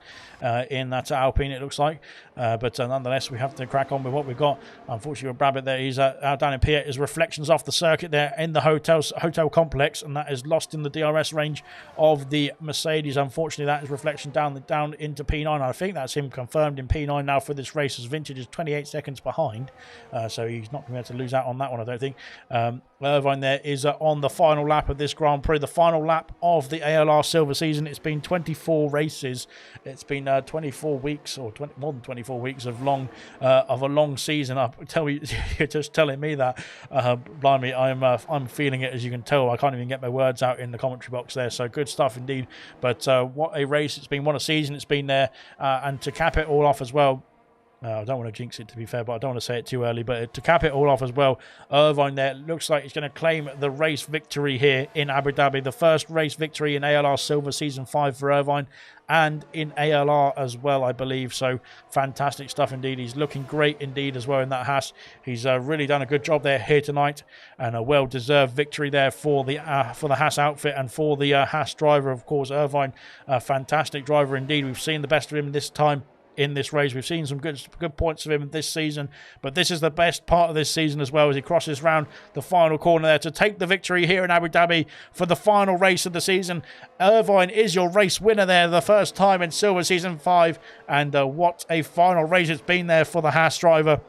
in that Alpine, it looks like. But nonetheless, we have to crack on with what we've got. Unfortunately, with Brabbit there, he's out down in P8. His reflections off the circuit there in the hotel complex, and that is lost in the DRS range of the Mercedes. Unfortunately, that is reflection down into P9. I think that's him confirmed in P9 now for this race, as Vintage is 28 seconds behind. So he's not going to be able to lose out on that one, I don't think. Irvine there is on the final lap of this Grand Prix, the final lap of the ALR Silver season. It's been 24 races. It's been 24 weeks, or more than 24 weeks of a long season. I tell you, you're just telling me that. Blimey, I'm feeling it, as you can tell. I can't even get my words out in the commentary box there. So good stuff indeed. But what a race it's been! What a season it's been there. And to cap it all off as well, I don't want to jinx it, to be fair, but I don't want to say it too early. But to cap it all off as well, Irvine there looks like he's going to claim the race victory here in Abu Dhabi. The first race victory in ALR Silver Season 5 for Irvine, and in ALR as well, I believe. So fantastic stuff indeed. He's looking great indeed as well in that Haas. He's really done a good job there here tonight, and a well-deserved victory there for the Haas outfit and for the Haas driver, of course. Irvine, a fantastic driver indeed. We've seen the best of him this time in this race. We've seen some good points of him this season, but this is the best part of this season as well, as he crosses round the final corner there to take the victory here in Abu Dhabi for the final race of the season. Irvine is your race winner there, the first time in Silver Season 5, and what a final race it's been there for the Haas driver.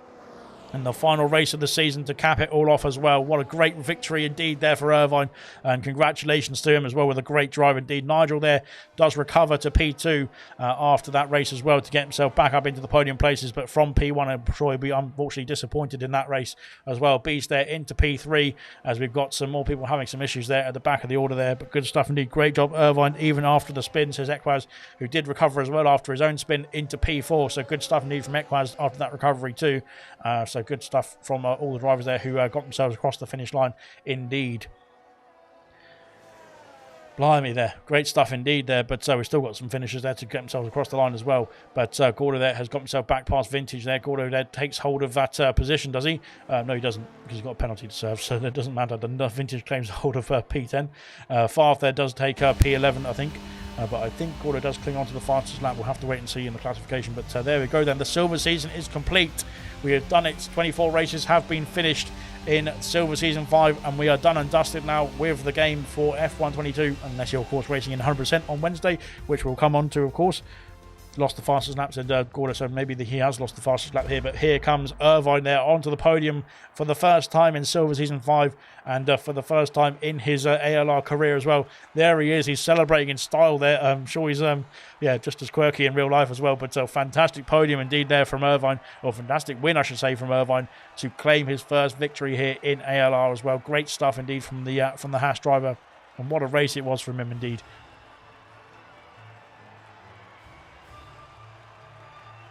And the final race of the season to cap it all off as well. What a great victory indeed there for Irvine. And congratulations to him as well with a great drive indeed. Nigel there does recover to P2 after that race as well to get himself back up into the podium places. But from P1, I'm sure he'll be unfortunately disappointed in that race as well. Beast there into P3 as we've got some more people having some issues there at the back of the order there. But good stuff indeed. Great job, Irvine, even after the spin, says Ekwaz, who did recover as well after his own spin into P4. So good stuff indeed from Ekwaz after that recovery too. So good stuff from all the drivers there who got themselves across the finish line indeed. Blimey there. Great stuff indeed there. But we've still got some finishers there to get themselves across the line as well. But Gordo there has got himself back past Vintage there. Gordo there takes hold of that position, does he? No, he doesn't, because he's got a penalty to serve, so that doesn't matter. The Vintage claims hold of P10. Farth there does take P11, I think. But I think Gordo does cling on to the fastest lap. We'll have to wait and see in the classification. But there we go then. The Silver Season is complete. We have done it. 24 races have been finished in Silver Season 5. And we are done and dusted now with the game for F122. Unless you're, of course, racing in 100% on Wednesday, which we'll come on to, of course. Lost the fastest lap, said Gordo, so maybe he has lost the fastest lap here. But here comes Irvine there onto the podium for the first time in Silver Season 5 and for the first time in his ALR career as well. There he is. He's celebrating in style there. I'm sure he's just as quirky in real life as well. But a fantastic podium indeed there from Irvine, or fantastic win, I should say, from Irvine to claim his first victory here in ALR as well. Great stuff indeed from the Haas driver, and what a race it was from him indeed.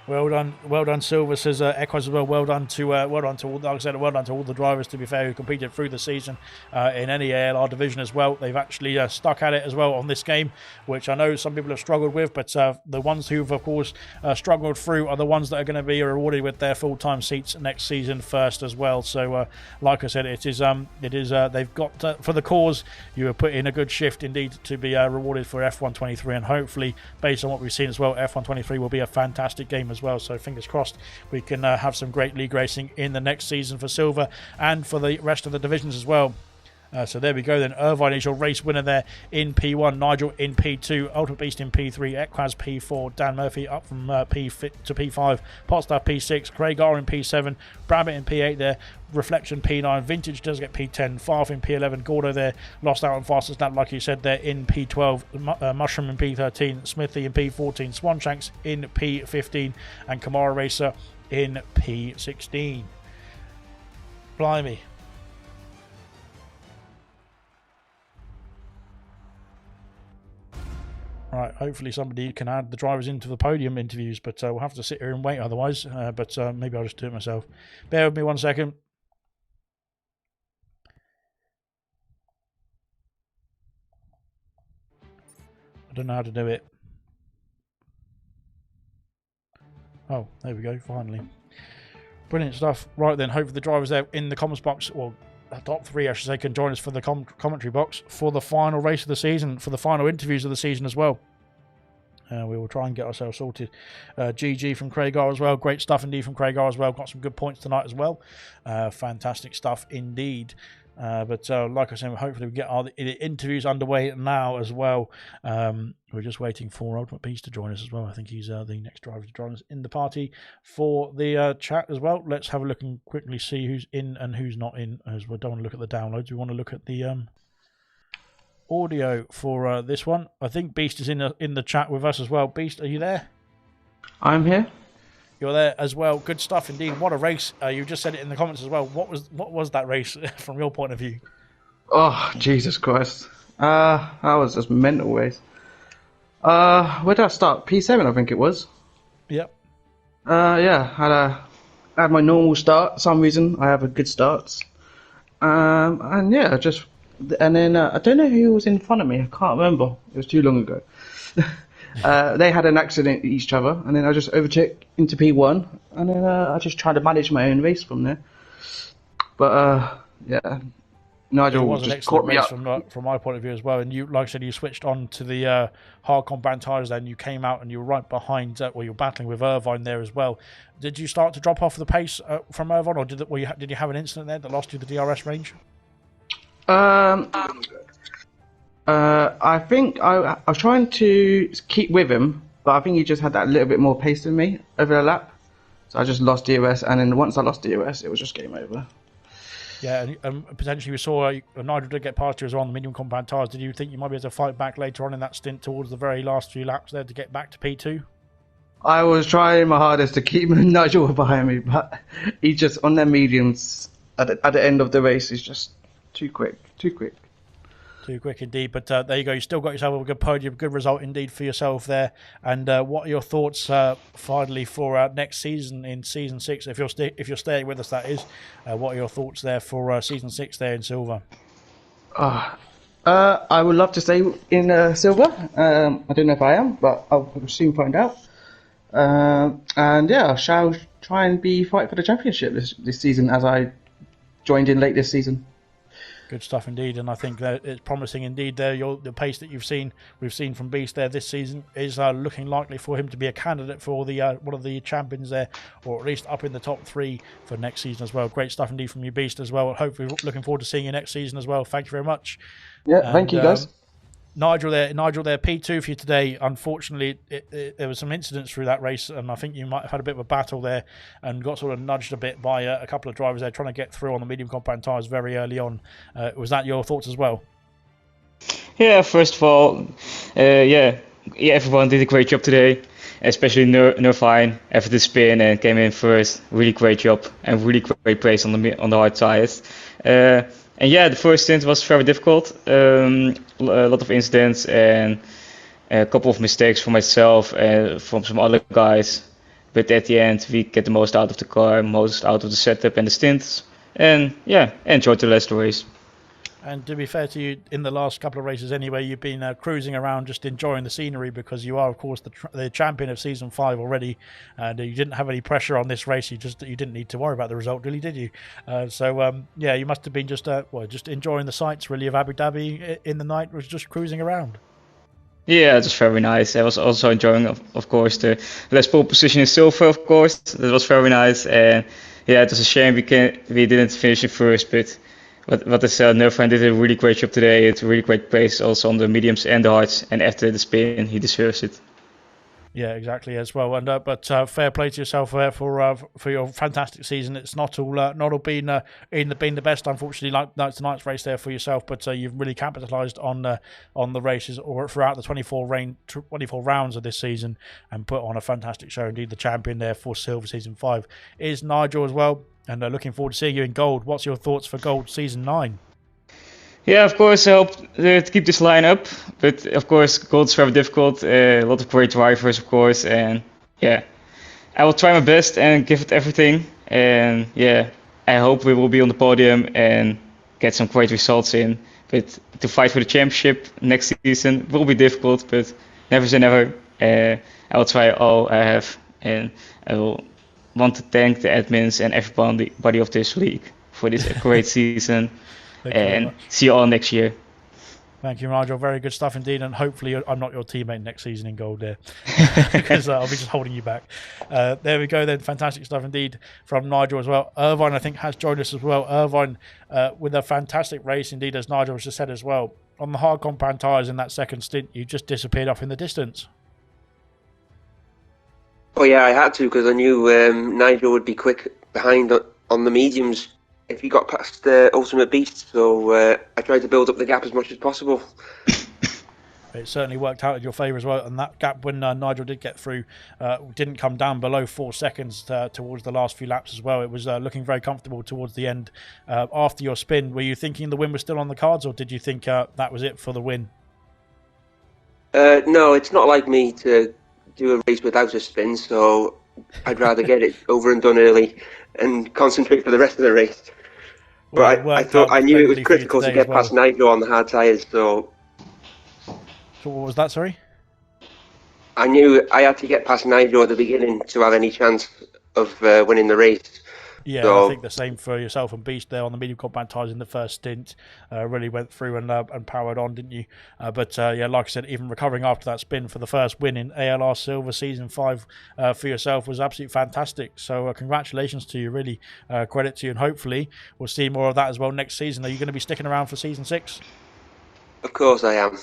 Well done, Silver, says Equaz as well. Well done to all, like I said, well done to all the drivers, to be fair, who competed through the season in any ALR division as well. They've actually stuck at it as well on this game, which I know some people have struggled with, but the ones who've, of course, struggled through are the ones that are going to be rewarded with their full-time seats next season first as well. So, like I said, it is they've got, for the cause, you have put in a good shift indeed to be rewarded for F123, and hopefully, based on what we've seen as well, F123 will be a fantastic game as well. So fingers crossed we can have some great league racing in the next season for Silver and for the rest of the divisions as well. So there we go then. Irvine is your race winner there in P1, Nigel in P2, Ultimate Beast in P3, Equaz P4, Dan Murphy up from P to P5, Potstaff P6, Craig R in P7, Brabbit in P8 there, Reflection P9, Vintage does get P10, Farth in P11, Gordo there lost out on fastest lap like you said there in P12, Mushroom in P13, Smithy in P14, Swanshanks in P15 and Kamara Racer in P16. Blimey. Right, hopefully somebody can add the drivers into the podium interviews, but we'll have to sit here and wait otherwise. But maybe I'll just do it myself. Bear with me 1 second. I don't know how to do it. Oh, there we go, finally. Brilliant stuff. Right then, hopefully the drivers there in the comments box, or top three, I should say, can join us for the commentary box for the final race of the season, for the final interviews of the season as well. We will try and get ourselves sorted. GG from Craig R as well. Great stuff indeed from Craig R as well. Got some good points tonight as well. Fantastic stuff indeed. But like I said, hopefully we get our interviews underway now as well. We're just waiting for Ultimate Beast to join us as well. I think he's the next driver to join us in the party for the chat as well. Let's have a look and quickly see who's in and who's not in, as we don't want to look at the downloads. We want to look at the audio for this one. I think Beast is in the chat with us as well. Beast, are you there? I'm here. You're there as well. Good stuff indeed. What a race. You just said it in the comments as well. What was that race from your point of view? Oh, Jesus Christ. That was just mental race. Where did I start? P7, I think it was. Yep. Yeah, had my normal start. For some reason, I have a good start. And yeah, and then I don't know who was in front of me. I can't remember. It was too long ago. They had an accident with each other, and then I just overtook into P1, and then I just tried to manage my own race from there. But yeah, It Nigel was an just excellent caught me race up. from my point of view as well. And you, like I said, you switched on to the hard compound tyres. Then you came out and you were right behind. Well, you were battling with Irvine there as well. Did you start to drop off the pace from Irvine, or did you have an incident there that lost you the DRS range? Um, I think I was trying to keep with him, but I think he just had that little bit more pace than me over the lap. So I just lost DRS, and then once I lost DRS, it was just game over. Yeah, and potentially we saw Nigel did get past you as well on the medium compound tyres. Did you think you might be able to fight back later on in that stint towards the very last few laps there to get back to P2? I was trying my hardest to keep Nigel behind me, but he just on their mediums at the end of the race is just too quick, too quick. Too quick indeed, but there you go. You still got yourself a good podium, good result indeed for yourself there. And what are your thoughts finally for next season in season 6? If you're staying with us, that is. What are your thoughts there for season 6 there in silver? I would love to stay in silver. I don't know if I am, but I'll soon find out. And yeah, I shall try and be fight for the championship this season as I joined in late this season. Good stuff indeed, and I think that it's promising indeed. There, the pace that we've seen from Beast there this season is looking likely for him to be a candidate for the one of the champions there, or at least up in the top 3 for next season as well. Great stuff indeed from you, Beast, as well. Hopefully, looking forward to seeing you next season as well. Thank you very much. Yeah, thank you guys. Nigel there, P2 for you today. Unfortunately, there was some incidents through that race, and I think you might have had a bit of a battle there and got sort of nudged a bit by a couple of drivers there trying to get through on the medium compound tyres very early on. Was that your thoughts as well? Yeah, first of all, yeah, everyone did a great job today, especially Nervine after the spin and came in first. Really great job and really great pace on the hard tires. And yeah, the first stint was very difficult. A lot of incidents and a couple of mistakes for myself and from some other guys. But at the end, we get the most out of the car, most out of the setup and the stints. And yeah, enjoyed the rest of the race. And to be fair to you, in the last couple of races anyway, you've been cruising around just enjoying the scenery because you are, of course, the champion of Season 5 already. And you didn't have any pressure on this race. You didn't need to worry about the result, really, did you? Yeah, you must have been just enjoying the sights, really, of Abu Dhabi in the night, was just cruising around. Yeah, it was very nice. I was also enjoying, of course, the last pole position in silver, of course. That was very nice. And yeah, it was a shame we didn't finish it first, but what I said, Nerfine did a really great job today. It's a really great pace also on the mediums and the hards. And after the spin, he deserves it. Yeah, exactly as well. And but fair play to yourself there for your fantastic season. It's not all been the best, unfortunately, like tonight's race there for yourself. But you've really capitalised on the races or throughout the 24 rounds of this season and put on a fantastic show. Indeed, the champion there for Silver Season 5 is Nigel as well. And looking forward to seeing you in Gold. What's your thoughts for Gold Season 9? Yeah, of course, I hope to keep this line up. But of course, Gold's very difficult. A lot of great drivers, of course. And yeah, I will try my best and give it everything. And yeah, I hope we will be on the podium and get some great results in. But to fight for the championship next season will be difficult, but never say never. I will try all I have. And I will want to thank the admins and everybody of this league for this great season. And see you all next year. Thank you, Nigel. Very good stuff indeed. And hopefully I'm not your teammate next season in Gold there because I'll be just holding you back. There we go then. Fantastic stuff indeed from Nigel as well. Irvine, I think, has joined us as well. Irvine with a fantastic race indeed, as Nigel has just said as well. On the hard compound tyres in that second stint, you just disappeared off in the distance. Oh yeah, I had to because I knew Nigel would be quick behind on the mediums if he got past the Ultimate Beast. So I tried to build up the gap as much as possible. It certainly worked out in your favour as well. And that gap when Nigel did get through didn't come down below 4 seconds towards the last few laps as well. It was looking very comfortable towards the end. After your spin, were you thinking the win was still on the cards, or did you think that was it for the win? No, it's not like me to do a race without a spin, so I'd rather get it over and done early and concentrate for the rest of the race. Well, it But I worked thought out I knew it was splendidly for you critical to today as get past well. Nigel on the hard tyres, so So what was that, sorry? I knew I had to get past Nigel at the beginning to have any chance of winning the race. Yeah, So, I think the same for yourself and Beast there on the medium compound tyres in the first stint. Really went through and powered on, didn't you? But yeah, like I said, even recovering after that spin for the first win in ALR Silver Season 5 for yourself was absolutely fantastic. So congratulations to you, really credit to you, and hopefully we'll see more of that as well next season. Are you going to be sticking around for Season 6? of course I am.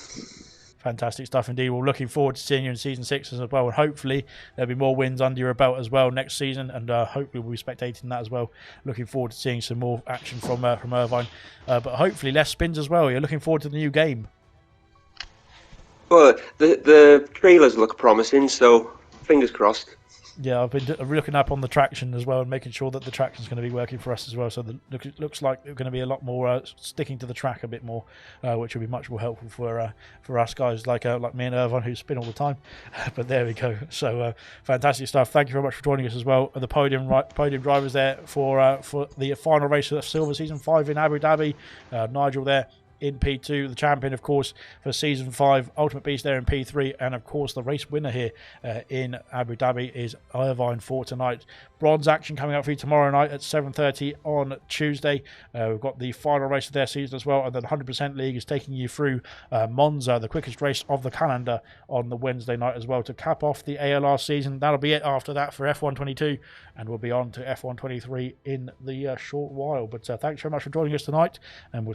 Fantastic stuff indeed. We're looking forward to seeing you in Season 6 as well, and hopefully there'll be more wins under your belt as well next season, and hopefully we'll be spectating that as well. Looking forward to seeing some more action from Irvine, but hopefully less spins as well. You're looking forward to the new game. Well, the trailers look promising, so fingers crossed. Yeah, I've been looking up on the traction as well and making sure that the traction is going to be working for us as well. So it looks like it's going to be a lot more sticking to the track a bit more, which will be much more helpful for us guys like me and Irvine who spin all the time. But there we go. So fantastic stuff. Thank you very much for joining us as well. The podium drivers there for the final race of Silver Season 5 in Abu Dhabi. Nigel there in P2, the champion, of course, for Season 5, Ultimate Beast there in P3, and, of course, the race winner here in Abu Dhabi is Irvine for tonight. Bronze action coming up for you tomorrow night at 7:30 on Tuesday. We've got the final race of their season as well, and then 100% League is taking you through Monza, the quickest race of the calendar, on the Wednesday night as well to cap off the ALR season. That'll be it after that for F122, and we'll be on to F123 in the short while. But thanks very much for joining us tonight, and we'll